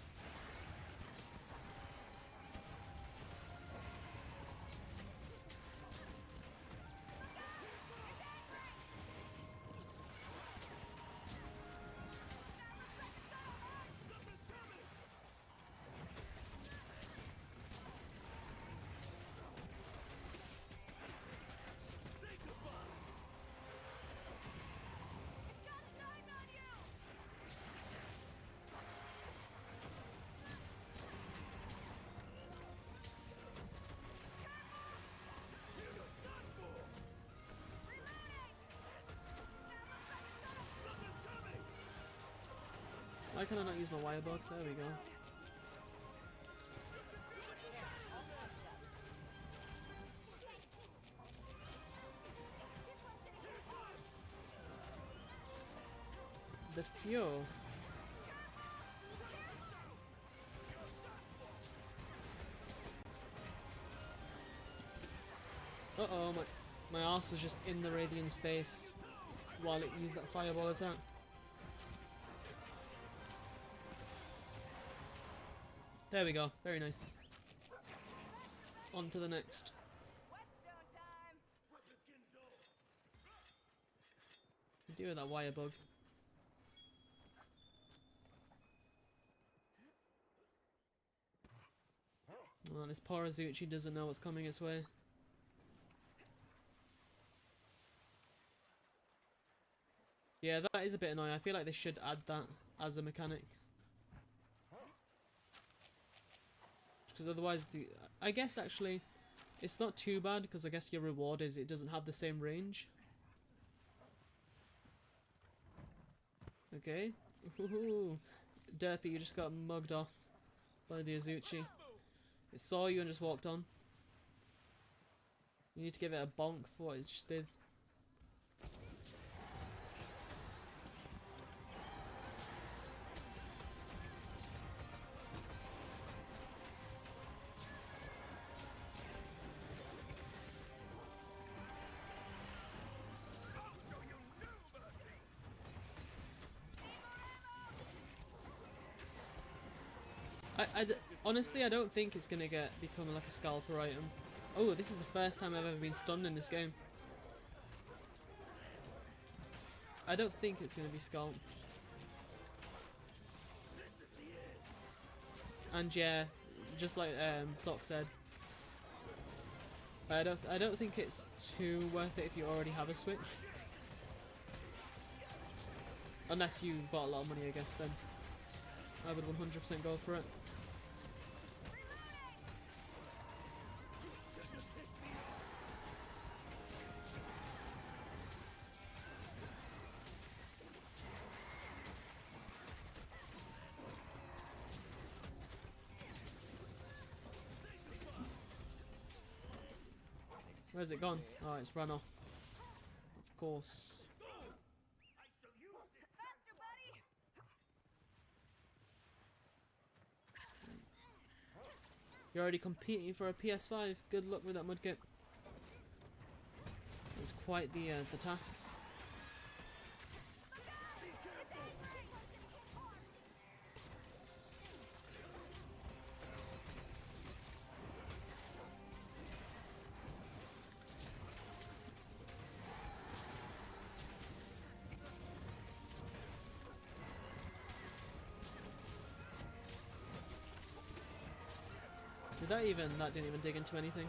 Why can I not use my wire bug? There we go. The fuel. Uh-oh, my arse was just in the Radiant's face while it used that fireball attack. There we go, very nice. On to the next. Deal with that wire bug. Oh, this poor Azuchi doesn't know what's coming his way. Yeah, that is a bit annoying. I feel like they should add that as a mechanic. Because otherwise, I guess actually, it's not too bad because I guess your reward is it doesn't have the same range. Okay. Ooh. Derpy, you just got mugged off by the Azuchi. It saw you and just walked on. You need to give it a bonk for what it just did. Honestly, I don't think it's gonna become like a scalper item. Oh, this is the first time I've ever been stunned in this game. I don't think it's gonna be scalp. And yeah, just like Sock said, I don't think it's too worth it if you already have a Switch. Unless you got a lot of money, I guess, then I would 100% go for it. Where's it gone? Oh, it's run off. Of course. Faster, buddy! You're already competing for a PS5. Good luck with that mudkip. It's quite the task. That didn't even dig into anything.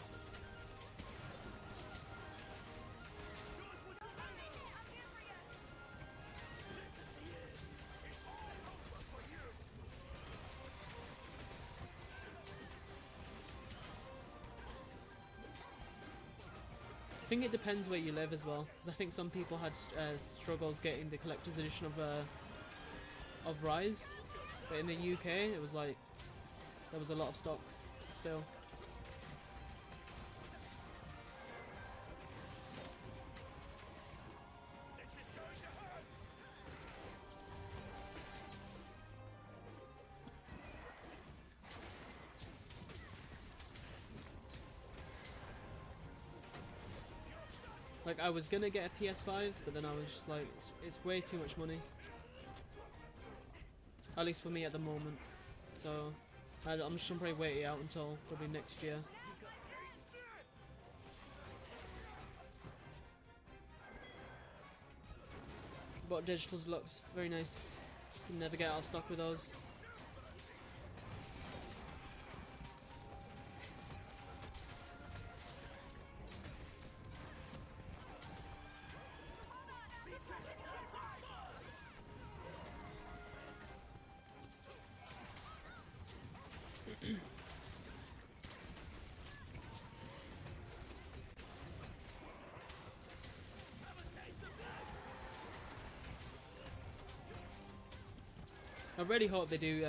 I think it depends where you live as well, because I think some people had struggles getting the collector's edition of Rise, but in the UK it was like there was a lot of stock still. Like, I was gonna get a PS5, but then I was just like, it's way too much money. At least for me at the moment. So, I'm just gonna probably wait it out until probably next year. But digital deluxe, very nice. Can never get out of stock with those. I really hope they do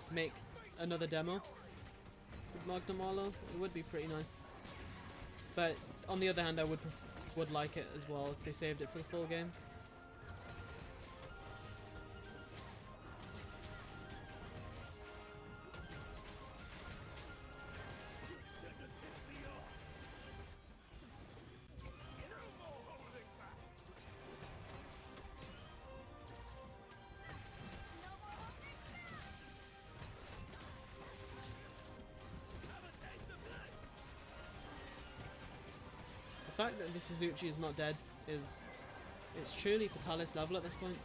make another demo with Magnum Arlo. It would be pretty nice. But on the other hand, I would like it as well if they saved it for the full game. The fact that this Suzuki is not dead is... it's truly Fatalis level at this point.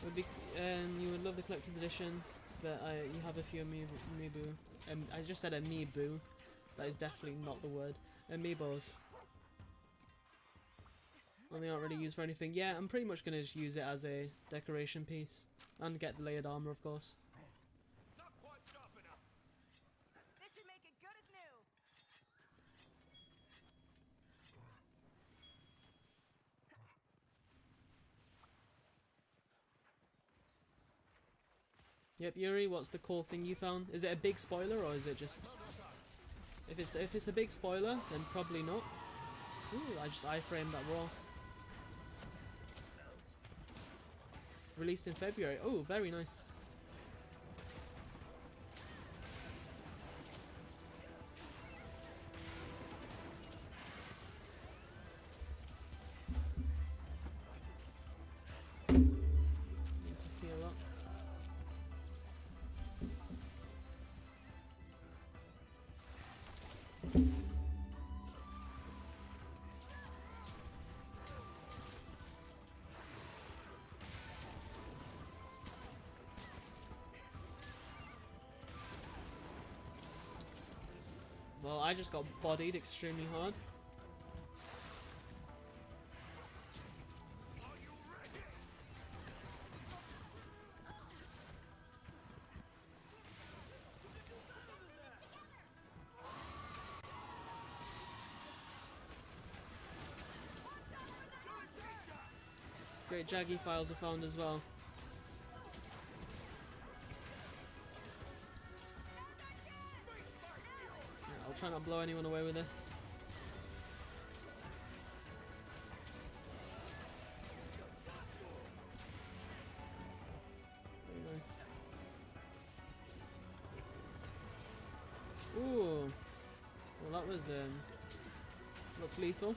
Would be, you would love the collector's edition, but you have a few amiibo. I just said amiibo. That is definitely not the word. Amiibos. Well, they aren't really used for anything. Yeah, I'm pretty much gonna just use it as a decoration piece and get the layered armor, of course. Not quite sharp enough. This should make it good as new. Yep, Yuri, what's the cool thing you found? Is it a big spoiler or is it just... If it's a big spoiler, then probably not. Ooh, I just iframed that wall. released in February. Oh, very nice. Need to heal up. Well, I just got bodied extremely hard. Great Jaggy files are found as well. Yeah, I'll try not to blow anyone away with this. Very nice. Ooh. Well, that was looked lethal.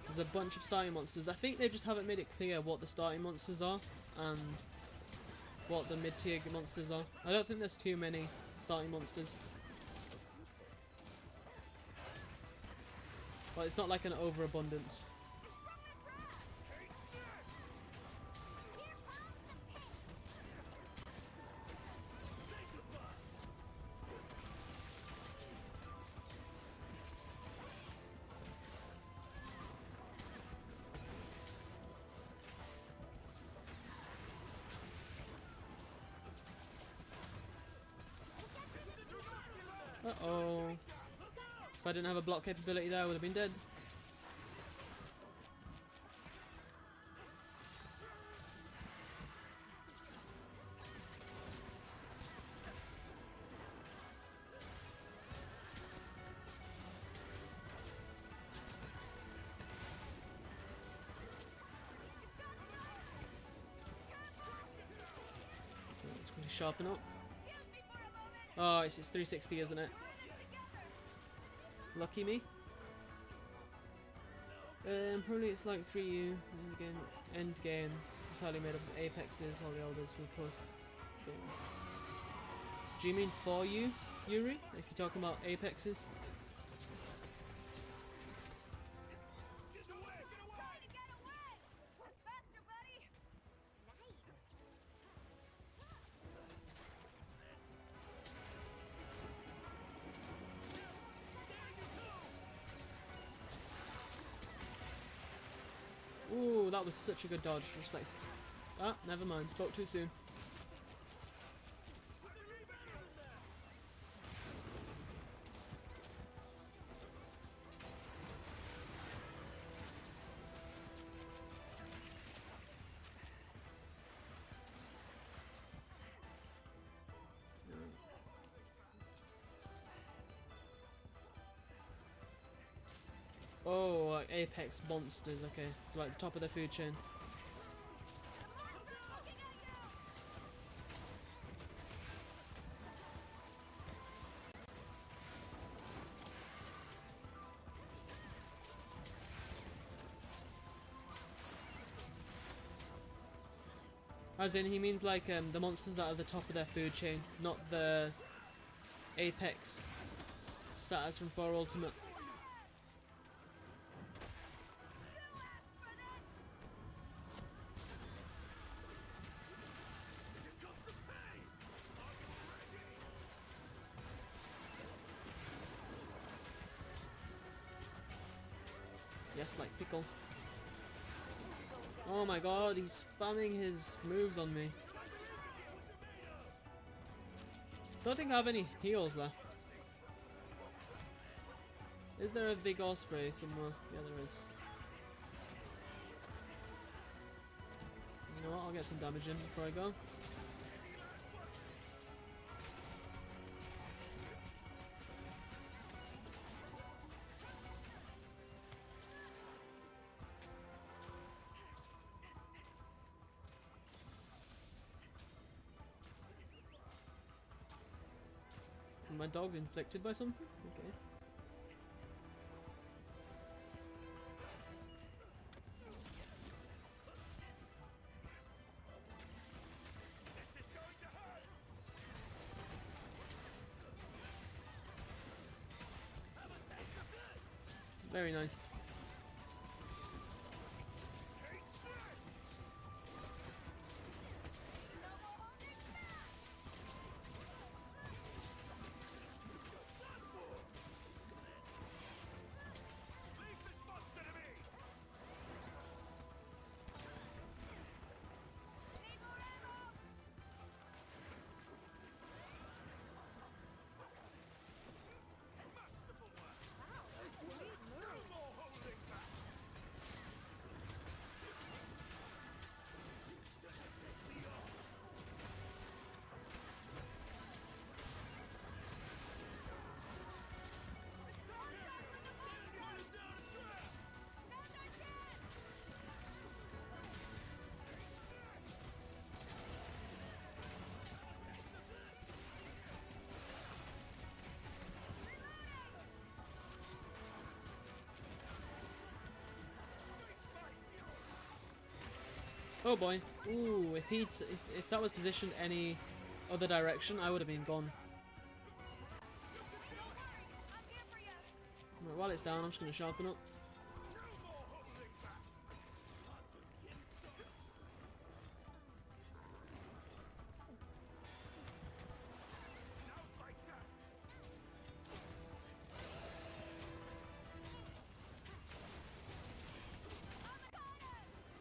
There's a bunch of starting monsters. I think they just haven't made it clear what the starting monsters are and what the mid-tier monsters are. I don't think there's too many starting monsters. But it's not like an overabundance. Uh-oh. If I didn't have a block capability there, I would have been dead. Let's quickly sharpen up. Oh, it's 360, isn't it? Lucky me. Probably it's like 3U end game entirely made up of apexes while the elders will post. Do you mean 4U, Yuri? If you're talking about apexes? Ooh, that was such a good dodge. Just like, ah, never mind. Spoke too soon. Oh, like apex monsters. Okay, so like the top of the food chain. As in, he means like the monsters that are at the top of their food chain, not the apex status from 4 Ultimate. Yes, like pickle. Oh my god, he's spamming his moves on me. Don't think I have any heals left. Is there a vigor spray somewhere? Yeah, there is. You know what? I'll get some damage in before I go. My dog inflicted by something? Okay. This is going to hurt. Very nice. Leave this monster to me. Masterful work. No more holding back. Oh boy. Ooh, if that was positioned any other direction, I would have been gone. Right, while it's down, I'm just going to sharpen up.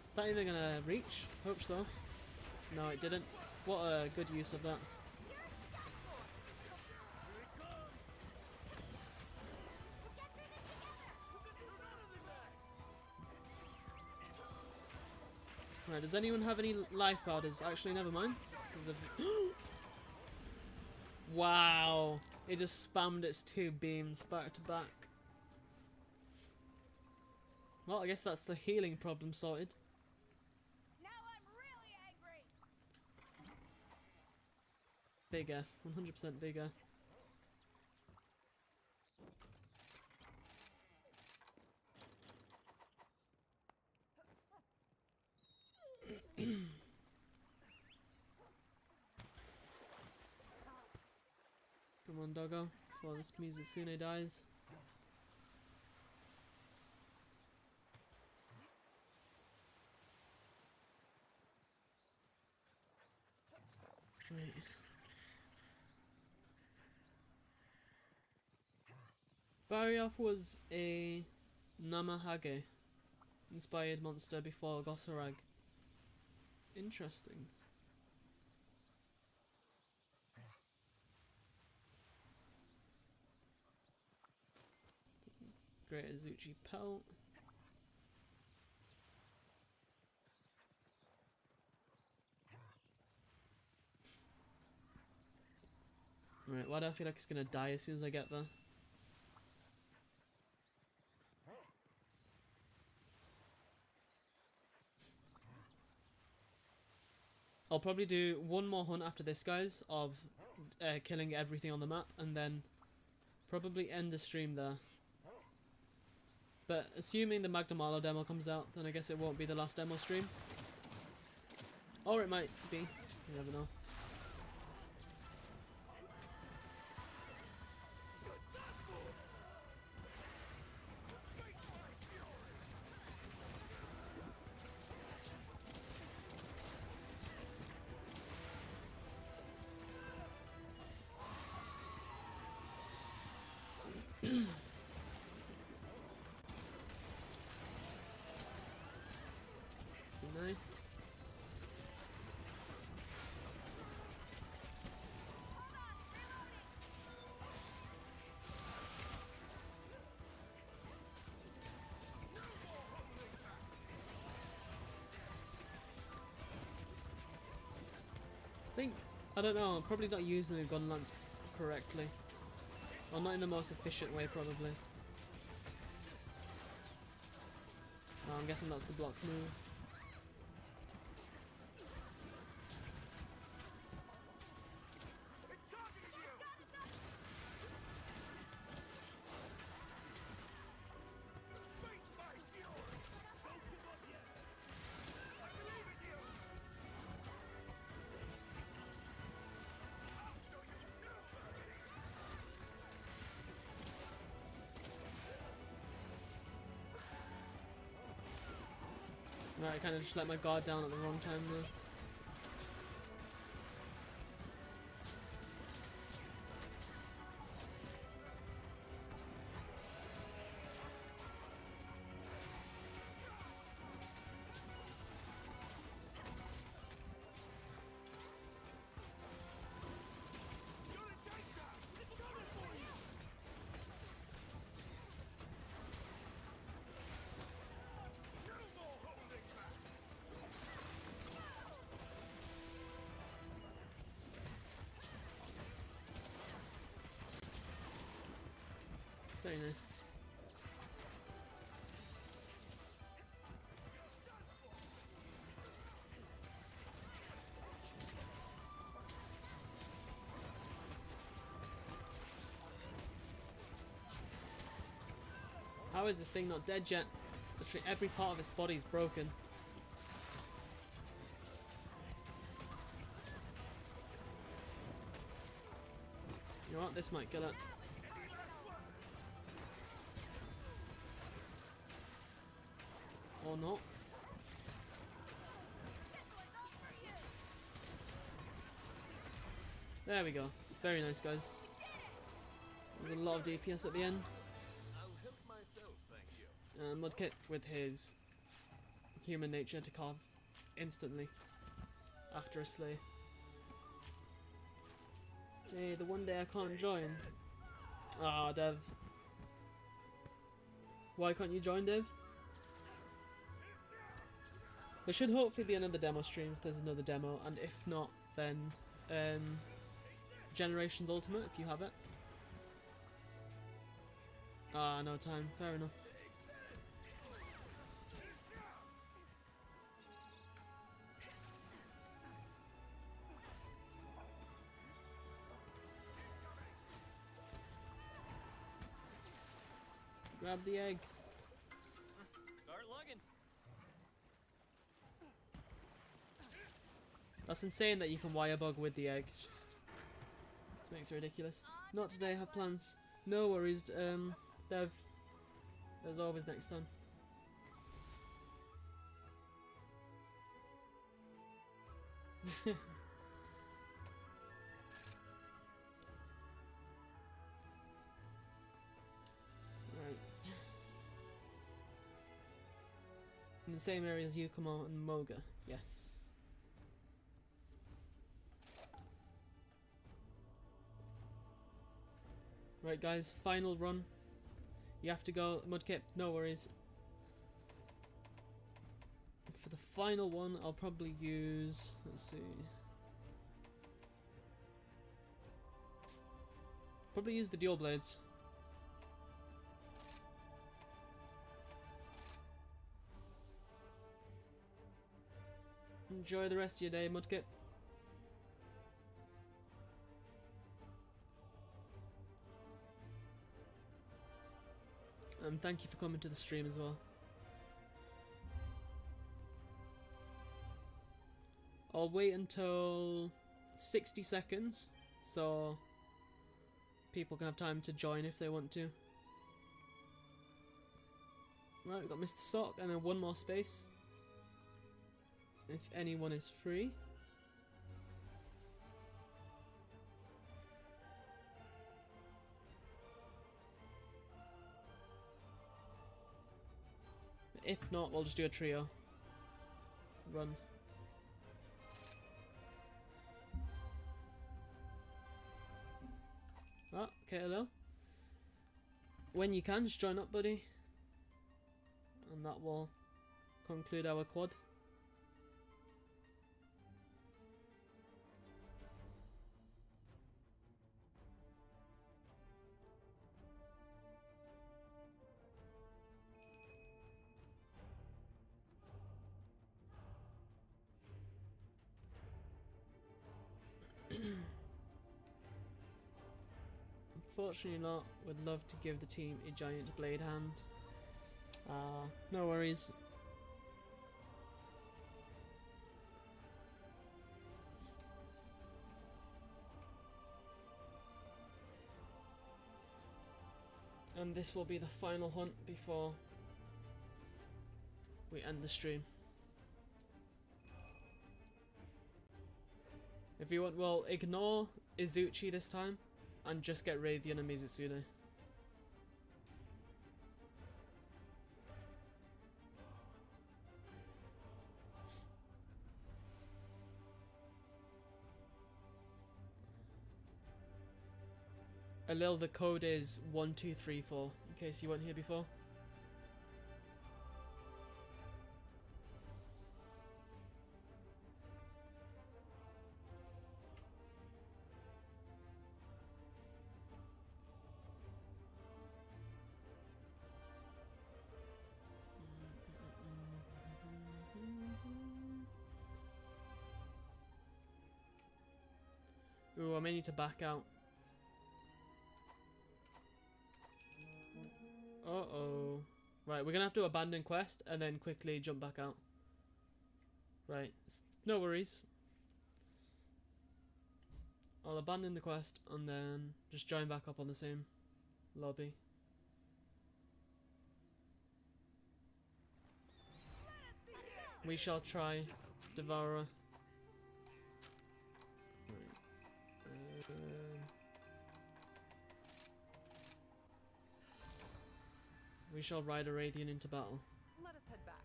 Is that even gonna reach? Hope so. No, it didn't. What a good use of that. Right, does anyone have any life powders? Actually, never mind. Wow! It just spammed its two beams back to back. Well, I guess that's the healing problem sorted. Now I'm really angry. Bigger. 100% bigger. Come on, doggo. Before this Mizusune dies. Right. Barioth was a Namahage inspired monster before Gosarag. Interesting. Great Azuchi pelt. Right, why do I feel like it's gonna die as soon as I get there? I'll probably do one more hunt after this, guys, of killing everything on the map, and then probably end the stream there. But assuming the Magnamalo demo comes out, then I guess it won't be the last demo stream. Or it might be. You never know. Nice. think, I don't know, I'm probably not using the gun lance correctly. Or not in the most efficient way, probably. Oh, I'm guessing that's the block move. It's targeting you! Face my fury! Don't give up yet! I believe in you! I'll show you no mercy! Right, I kind of just let my guard down at the wrong time there. You're in danger! It's coming for you! No more holding back! Very nice. How is this thing not dead yet? Literally every part of its body is broken. You know what? This might kill it. Or not. There we go. Very nice, guys. There's a lot of DPS at the end. I'll help myself, thank you. Mudkip with his human nature to carve instantly after a slay. Hey, the one day I can't join. Ah, Dev. Why can't you join, Dev? There should hopefully be another demo stream if there's another demo, and if not, then Generations Ultimate if you have it. Ah, no time. Fair enough. Grab the egg. Start lugging. That's insane that you can wire bug with the egg. It's just, this makes it ridiculous. Not today. Have plans. No worries, Dev. There's always next time. Right. In the same area as Yukumo and Moga. Yes. Right, guys, final run. You have to go, Mudkip, no worries. For the final one, I'll probably use, let's see. Probably use the dual blades. Enjoy the rest of your day, Mudkip. Thank you for coming to the stream as well. I'll wait until 60 seconds so people can have time to join if they want to. Right, we've got Mr. Sock and then one more space. If anyone is free. If not, we'll just do a trio. Run. Oh, okay, hello. When you can, just join up, buddy. And that will conclude our quad. unfortunately not. Would love to give the team a giant blade hand. No worries. And this will be the final hunt before we end the stream. If you want, well, ignore Izuchi this time and just get Raytheon and Mizutsune. Alil, the code is 1234, in case you weren't here before. Ooh, I may need to back out. Uh-oh. Right, we're gonna have to abandon quest and then quickly jump back out. Right, no worries. I'll abandon the quest and then just join back up on the same lobby. We shall try Devourer. We shall ride a Radiant into battle. Let us head back.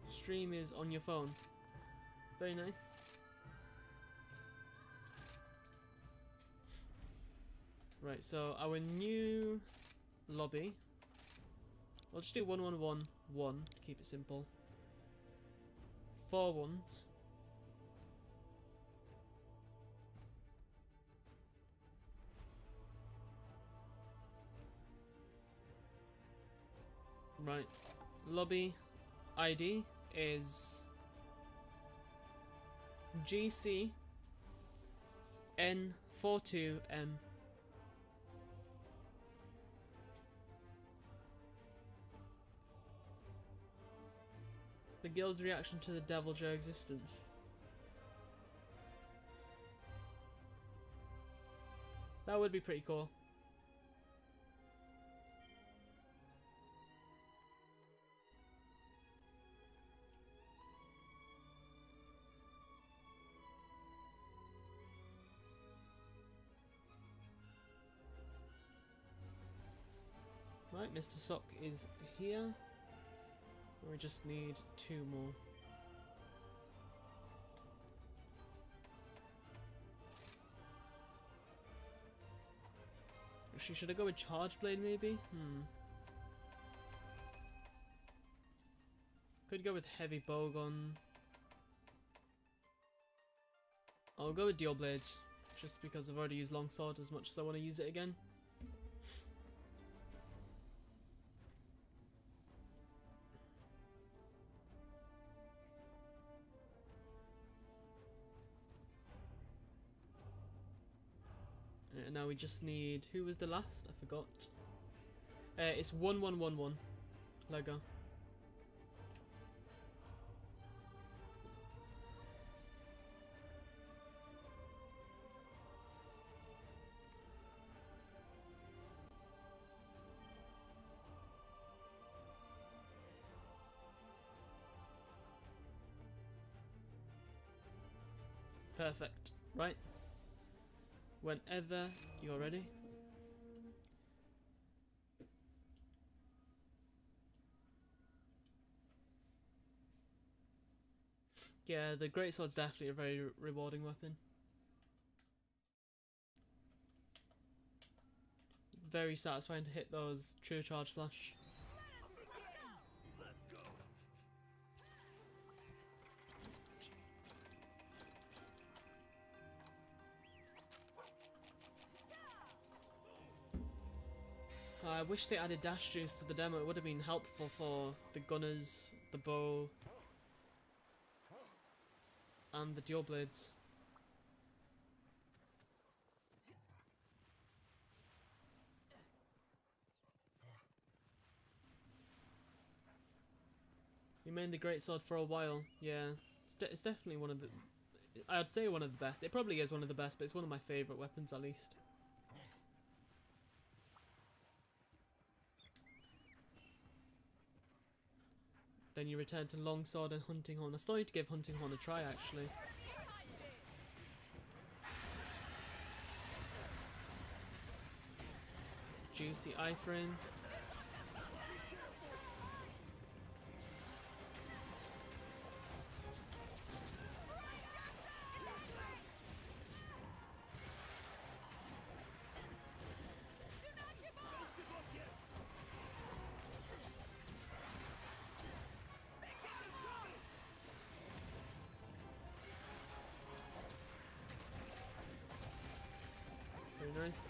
Stream is on your phone. Very nice. Right, so our new lobby. I'll just do 1111 to keep it simple. 4 ones. Right, lobby ID is GC N42M. The guild's reaction to the Devil Joe existence. That would be pretty cool. Right, Mr. Sock is here. We just need 2 more. Actually, should I go with Charge Blade maybe? Could go with Heavy Bowgun. I'll go with Dual Blades, just because I've already used Longsword as much as I want to use it again. Now we just need, who was the last? I forgot. It's 1111. Lego. Perfect. Right. Whenever you're ready. Yeah, the greatsword's definitely a very rewarding weapon. Very satisfying to hit those true charge slash. Let's go. I wish they added dash juice to the demo. It would have been helpful for the gunners the bow, and the dual blades. You made the greatsword for a while. Yeah, it's definitely one of the. I'd say one of the best. It probably is one of the best, but it's one of my favourite weapons at least. Then you return to longsword and hunting horn. I still need to give hunting horn a try actually. Juicy iframe. Very nice.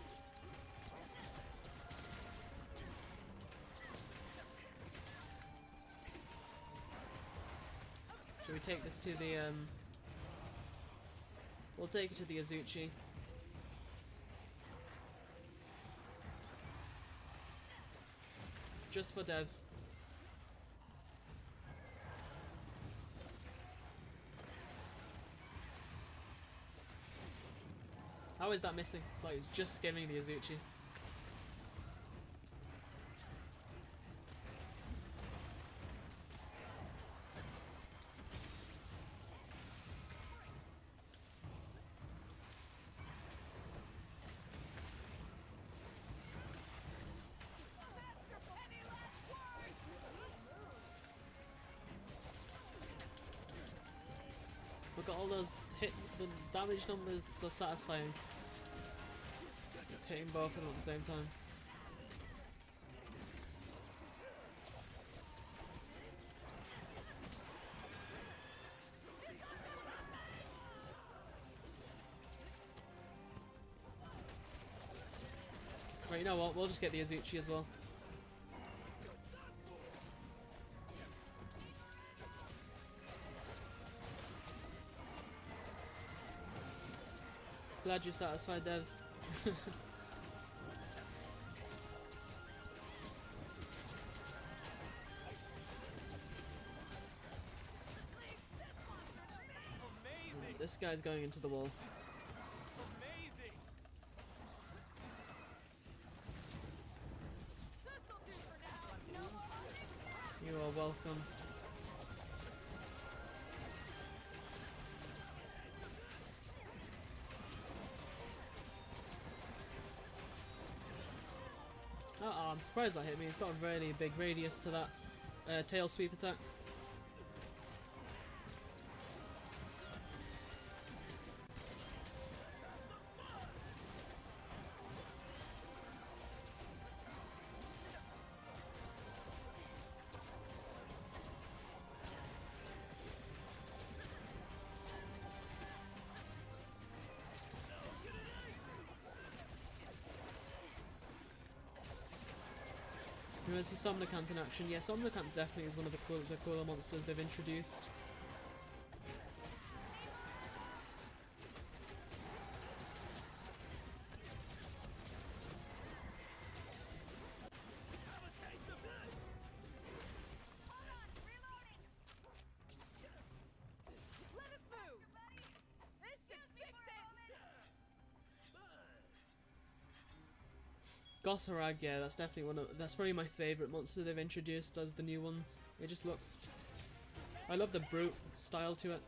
Should we take this to the we'll take it to the Azuchi. Just for Dev. How is that missing? It's like it's just skimming the Azuchi. Look at all those hit, the damage numbers, it's so satisfying. It's hitting both of them at the same time. Right, you know what, we'll just get the Azuchi as well. Glad you're satisfied, Dev. This guy's going into the wall. Amazing. You are welcome. Oh, I'm surprised that hit me. It's got a really big radius to that tail sweep attack. You want to see Summoner Camp in action? Yeah, Summoner Camp definitely is one of the cooler monsters they've introduced. Gosarag, yeah, that's definitely that's probably my favourite monster they've introduced as the new one. It just looks, I love the brute style to it.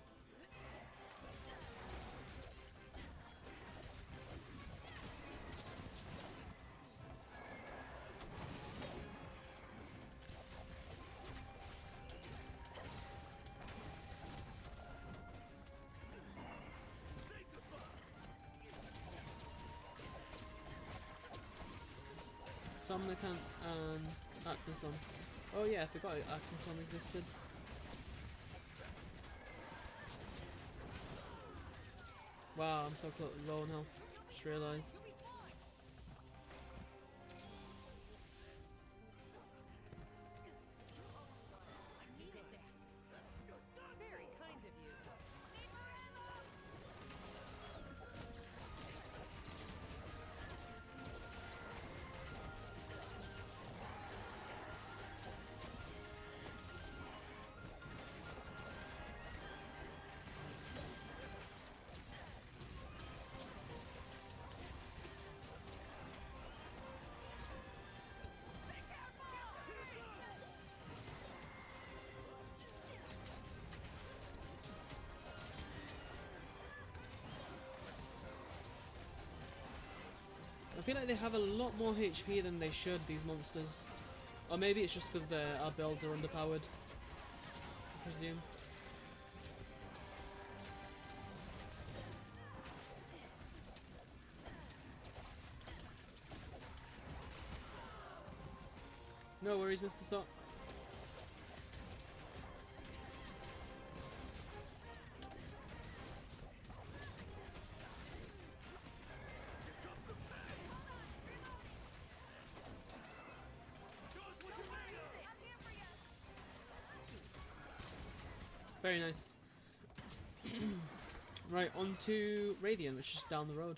Summoner Camp and Aknason. Oh yeah, I forgot Aknason existed. Wow, I'm so low on health. Just realised. I feel like they have a lot more HP than they should, these monsters. Or maybe it's just because our builds are underpowered, I presume. No worries, Mr. Sock. Very nice. Right, on to Radiant, which is down the road.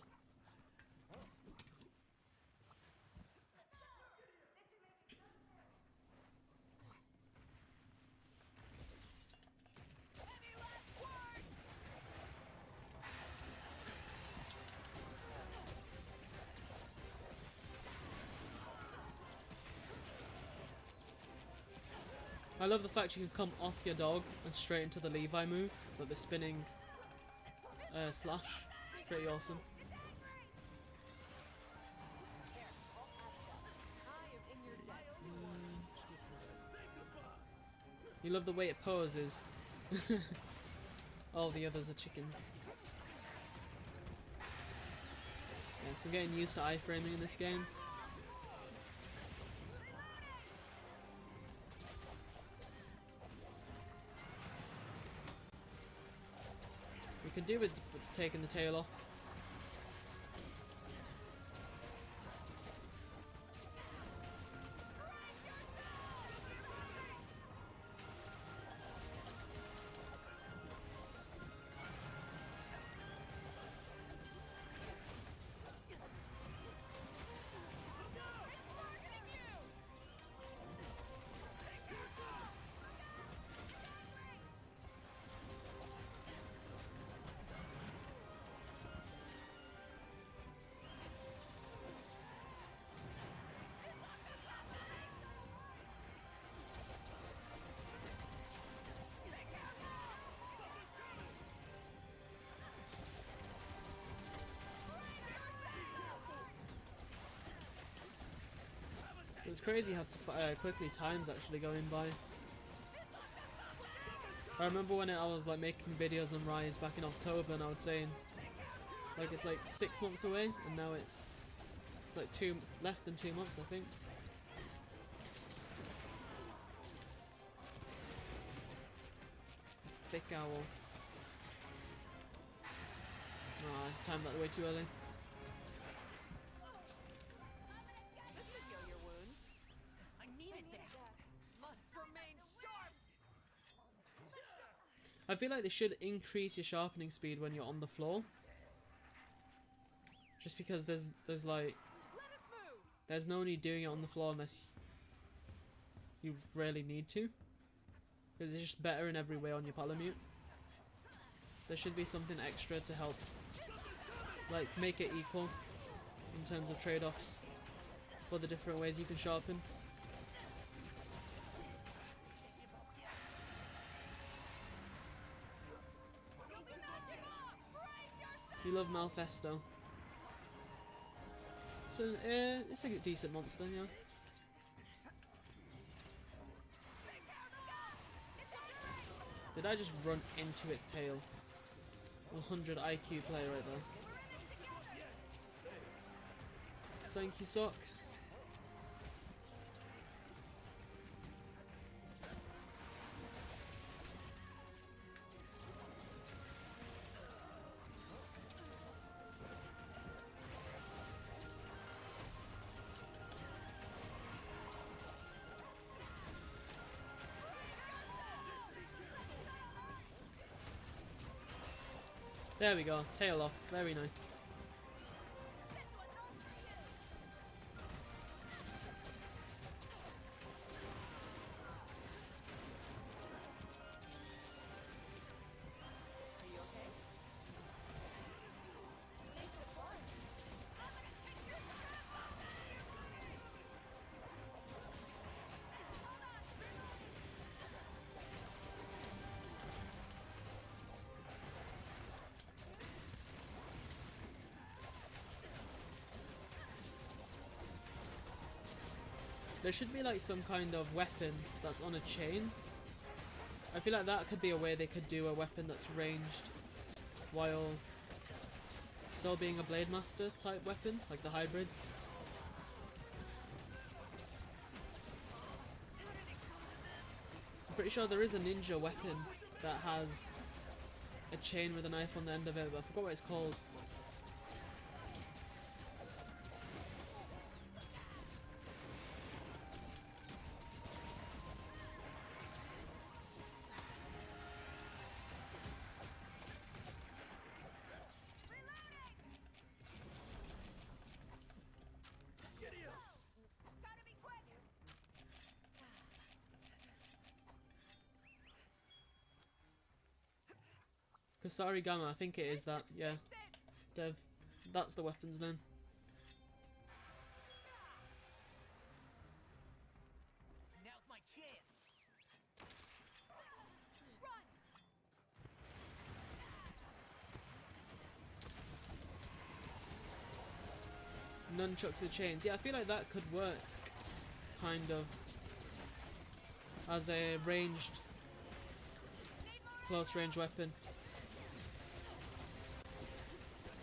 I love the fact you can come off your dog and straight into the Levi move, like the spinning slash. It's pretty awesome. You love the way it poses. All the others are chickens. Yeah, so I'm getting used to iframing in this game. We can do with taking the tail off. It's crazy how quickly time's actually going by. I remember when I was like making videos on Rise back in October, and I was saying like it's like 6 months away, and now it's like less than 2 months, I think. Thick owl. Ah, it's timed that way too early. I feel like they should increase your sharpening speed when you're on the floor. Just because there's like there's no need doing it on the floor unless you really need to. Because it's just better in every way on your palamute. There should be something extra to help like make it equal in terms of trade-offs for the different ways you can sharpen. You love Malfesto. So, it's a decent monster, yeah. Did I just run into its tail? 100 IQ play right there. Thank you, Sock. There we go, tail off, very nice. There should be like some kind of weapon that's on a chain. I feel like that could be a way they could do a weapon that's ranged while still being a Blade Master type weapon, like the hybrid. I'm pretty sure there is a ninja weapon that has a chain with a knife on the end of it, but I forgot what it's called. Gotta be quick! Kusarigama, I think it is that, yeah. Dev, that's the weapon's name. Now's my chance. Run! Nunchucks with chains. Yeah, I feel like that could work, kind of, as a ranged, close range weapon.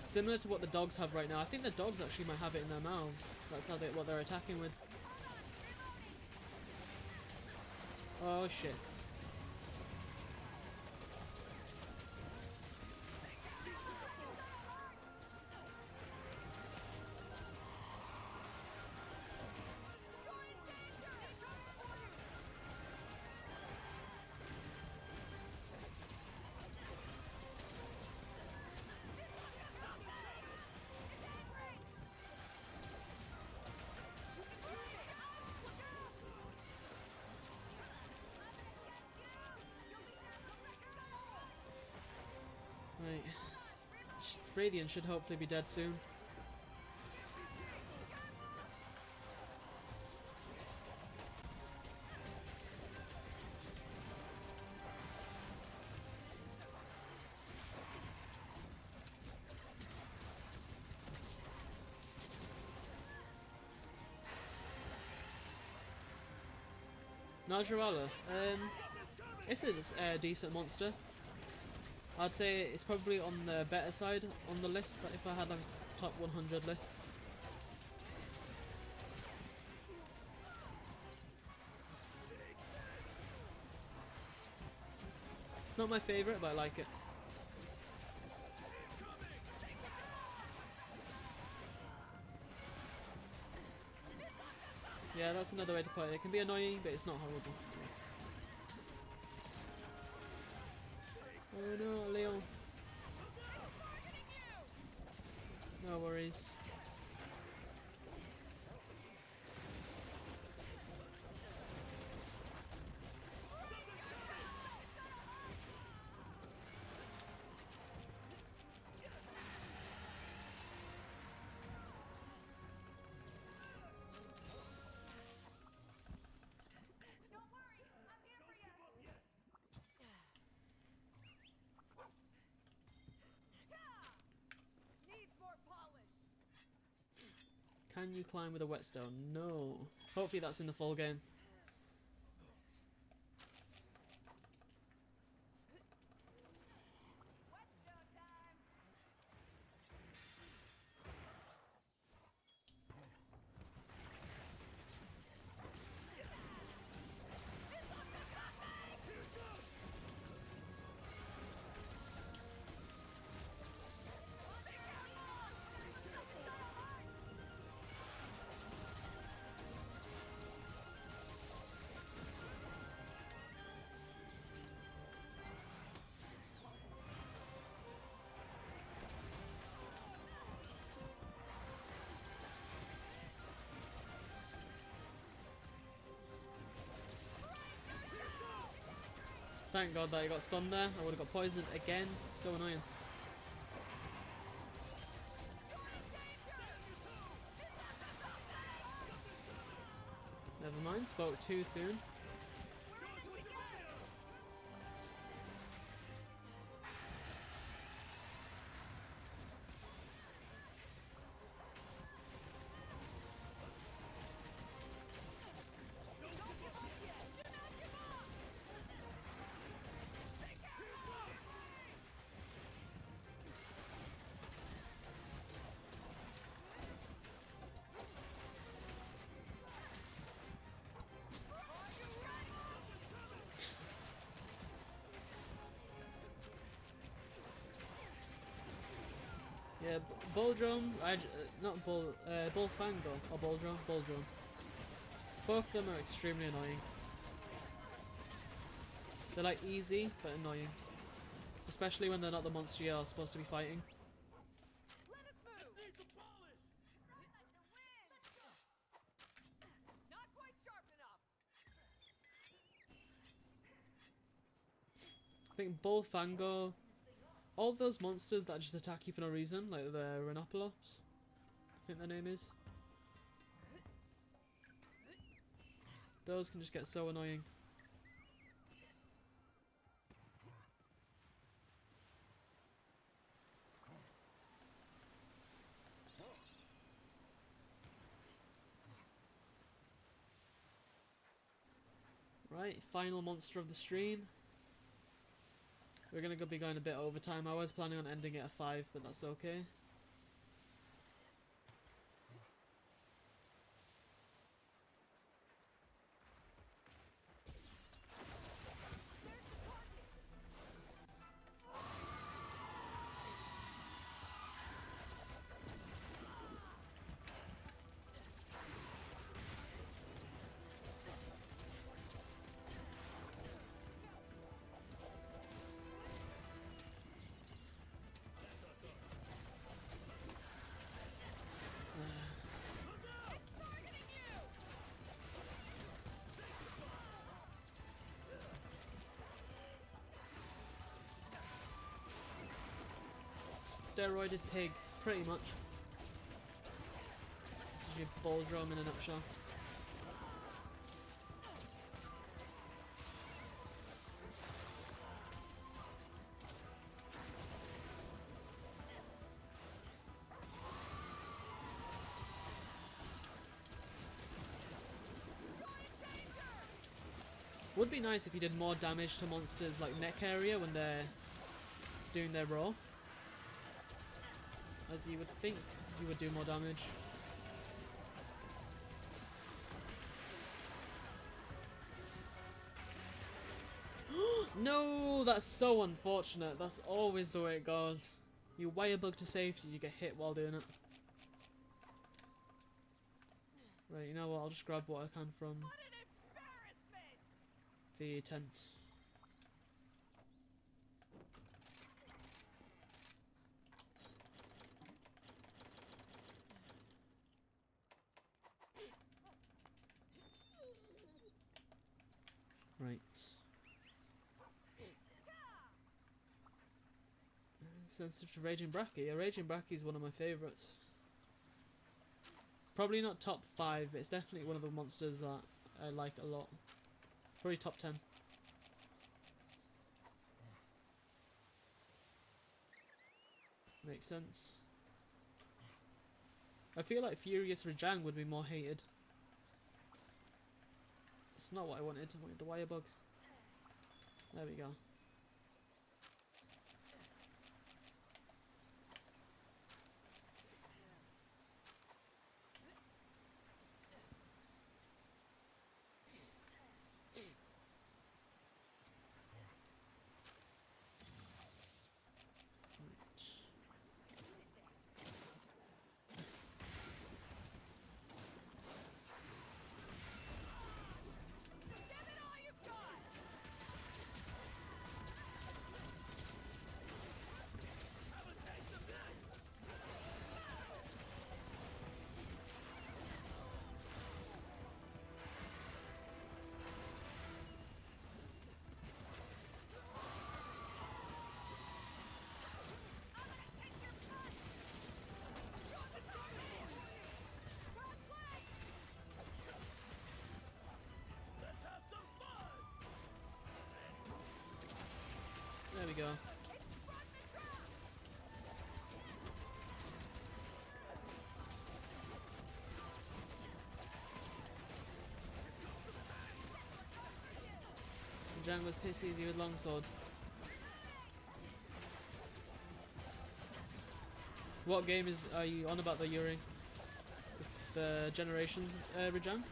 Similar to what the dogs have right now. I think the dogs actually might have it in their mouths. That's how what they're attacking with. Oh shit. Right. Radiant should hopefully be dead soon. Najrawala, it's a decent monster. I'd say it's probably on the better side on the list, that if I had like a top 100 list. It's not my favourite, but I like it. Yeah, that's another way to put it. It can be annoying, but it's not horrible. Oh no, Leon. No worries. Don't worry, I'm here for you! Needs more polish! Can you climb with a whetstone? No. Hopefully that's in the full game. Whetstone time! Thank God that he got stunned there. I would have got poisoned again. So annoying. Never mind, spoke too soon. Yeah, Bull not Bull, Bullfango or Bull Drum. Both of them are extremely annoying. They're like easy but annoying, especially when they're not the monster you're supposed to be fighting. Let us move. Need some polish! Not quite sharp enough. I think Bullfango, all those monsters that just attack you for no reason, like the Rhinopelos, I think their name is. Those can just get so annoying. Right, final monster of the stream. We're gonna be going a bit over time. I was planning on ending it at 5, but that's okay. Steroided pig, pretty much. This is your ball drum in a nutshell. Would be nice if you did more damage to monsters like neck area when they're doing their roar. As you would think you would do more damage. No, that's so unfortunate. That's always the way it goes. You wire bug to safety, you get hit while doing it. Right, you know what? I'll just grab what I can from What an embarrassment! the tent. Right. Sensitive to Raging Bracky. Yeah, Raging Bracky is one of my favourites. Probably not top 5, but it's definitely one of the monsters that I like a lot. Probably top 10. Makes sense. I feel like Furious Rajang would be more hated. It's not what I wanted. I wanted the wire bug. There we go. Give it all you've got! Have a taste of this! Let's have some fun! There we go. Rajang was piss easy with longsword. What game are you on about the Yuri? The Generations Rajang?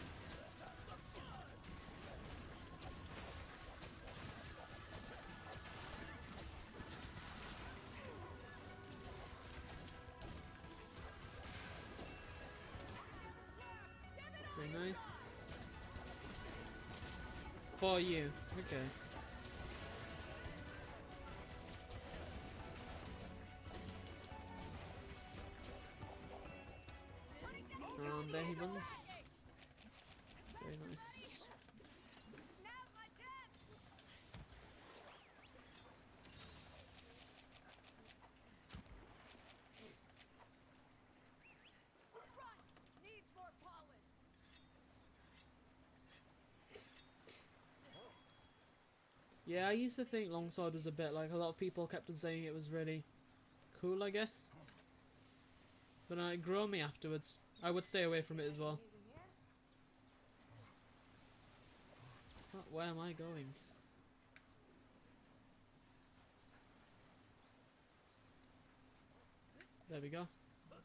For you. Okay. And there he runs. Very nice. Now's my chance. Run. Needs more polish. Yeah, I used to think longsword was a bit like a lot of people kept on saying it was really cool, I guess. But it grew on me afterwards. I would stay away from it as well. Using here. Where am I going? There we go. Any last words?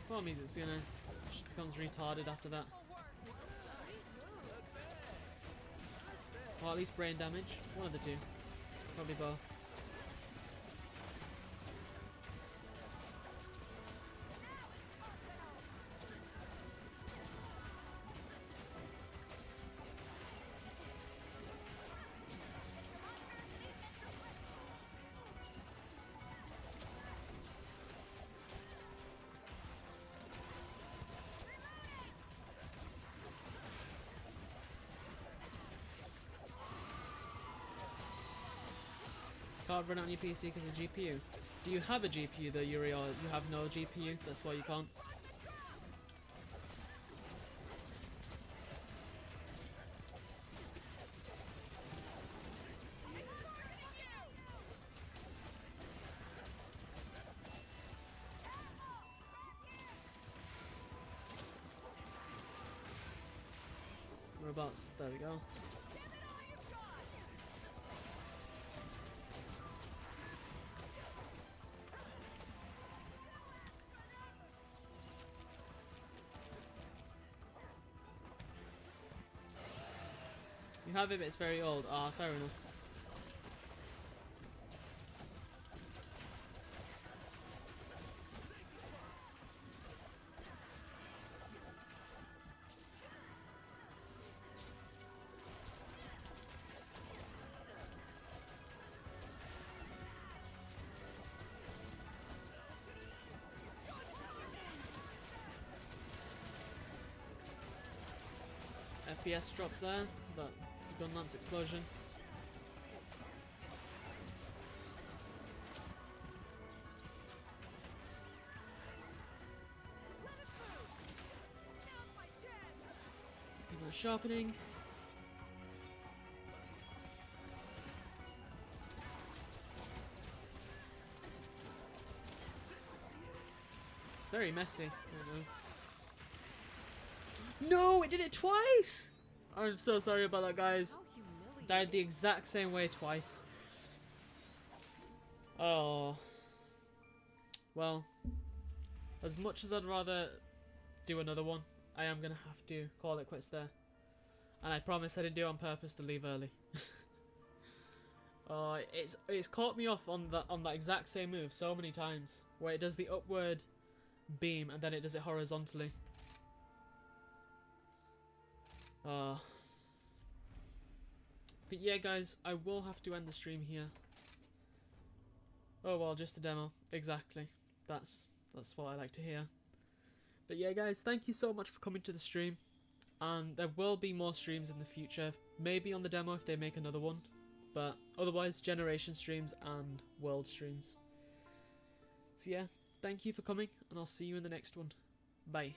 Problem is, it's gonna just becomes retarded after that. Or at least brain damage. One of the two. Probably both. Can't run it on your PC because of GPU. Do you have a GPU though, Yuri, or you have no GPU? That's why you can't. Robots, there we go. You have it, but it's very old. Ah, fair enough. FPS drop there, but it's a gun lance explosion. Let's get that sharpening. It's very messy. I don't know. No, it did it twice! I'm so sorry about that, guys. Died the exact same way twice. Oh. Well, as much as I'd rather do another one, I am gonna have to call it quits there. And I promise I didn't do it on purpose to leave early. It's caught me off on that exact same move so many times, where it does the upward beam and then it does it horizontally. But yeah, guys, I will have to end the stream here. Oh well, just a demo. Exactly. That's what I like to hear. But yeah, guys, thank you so much for coming to the stream. And there will be more streams in the future. Maybe on the demo if they make another one. But otherwise, generation streams and world streams. So yeah, thank you for coming, and I'll see you in the next one. Bye.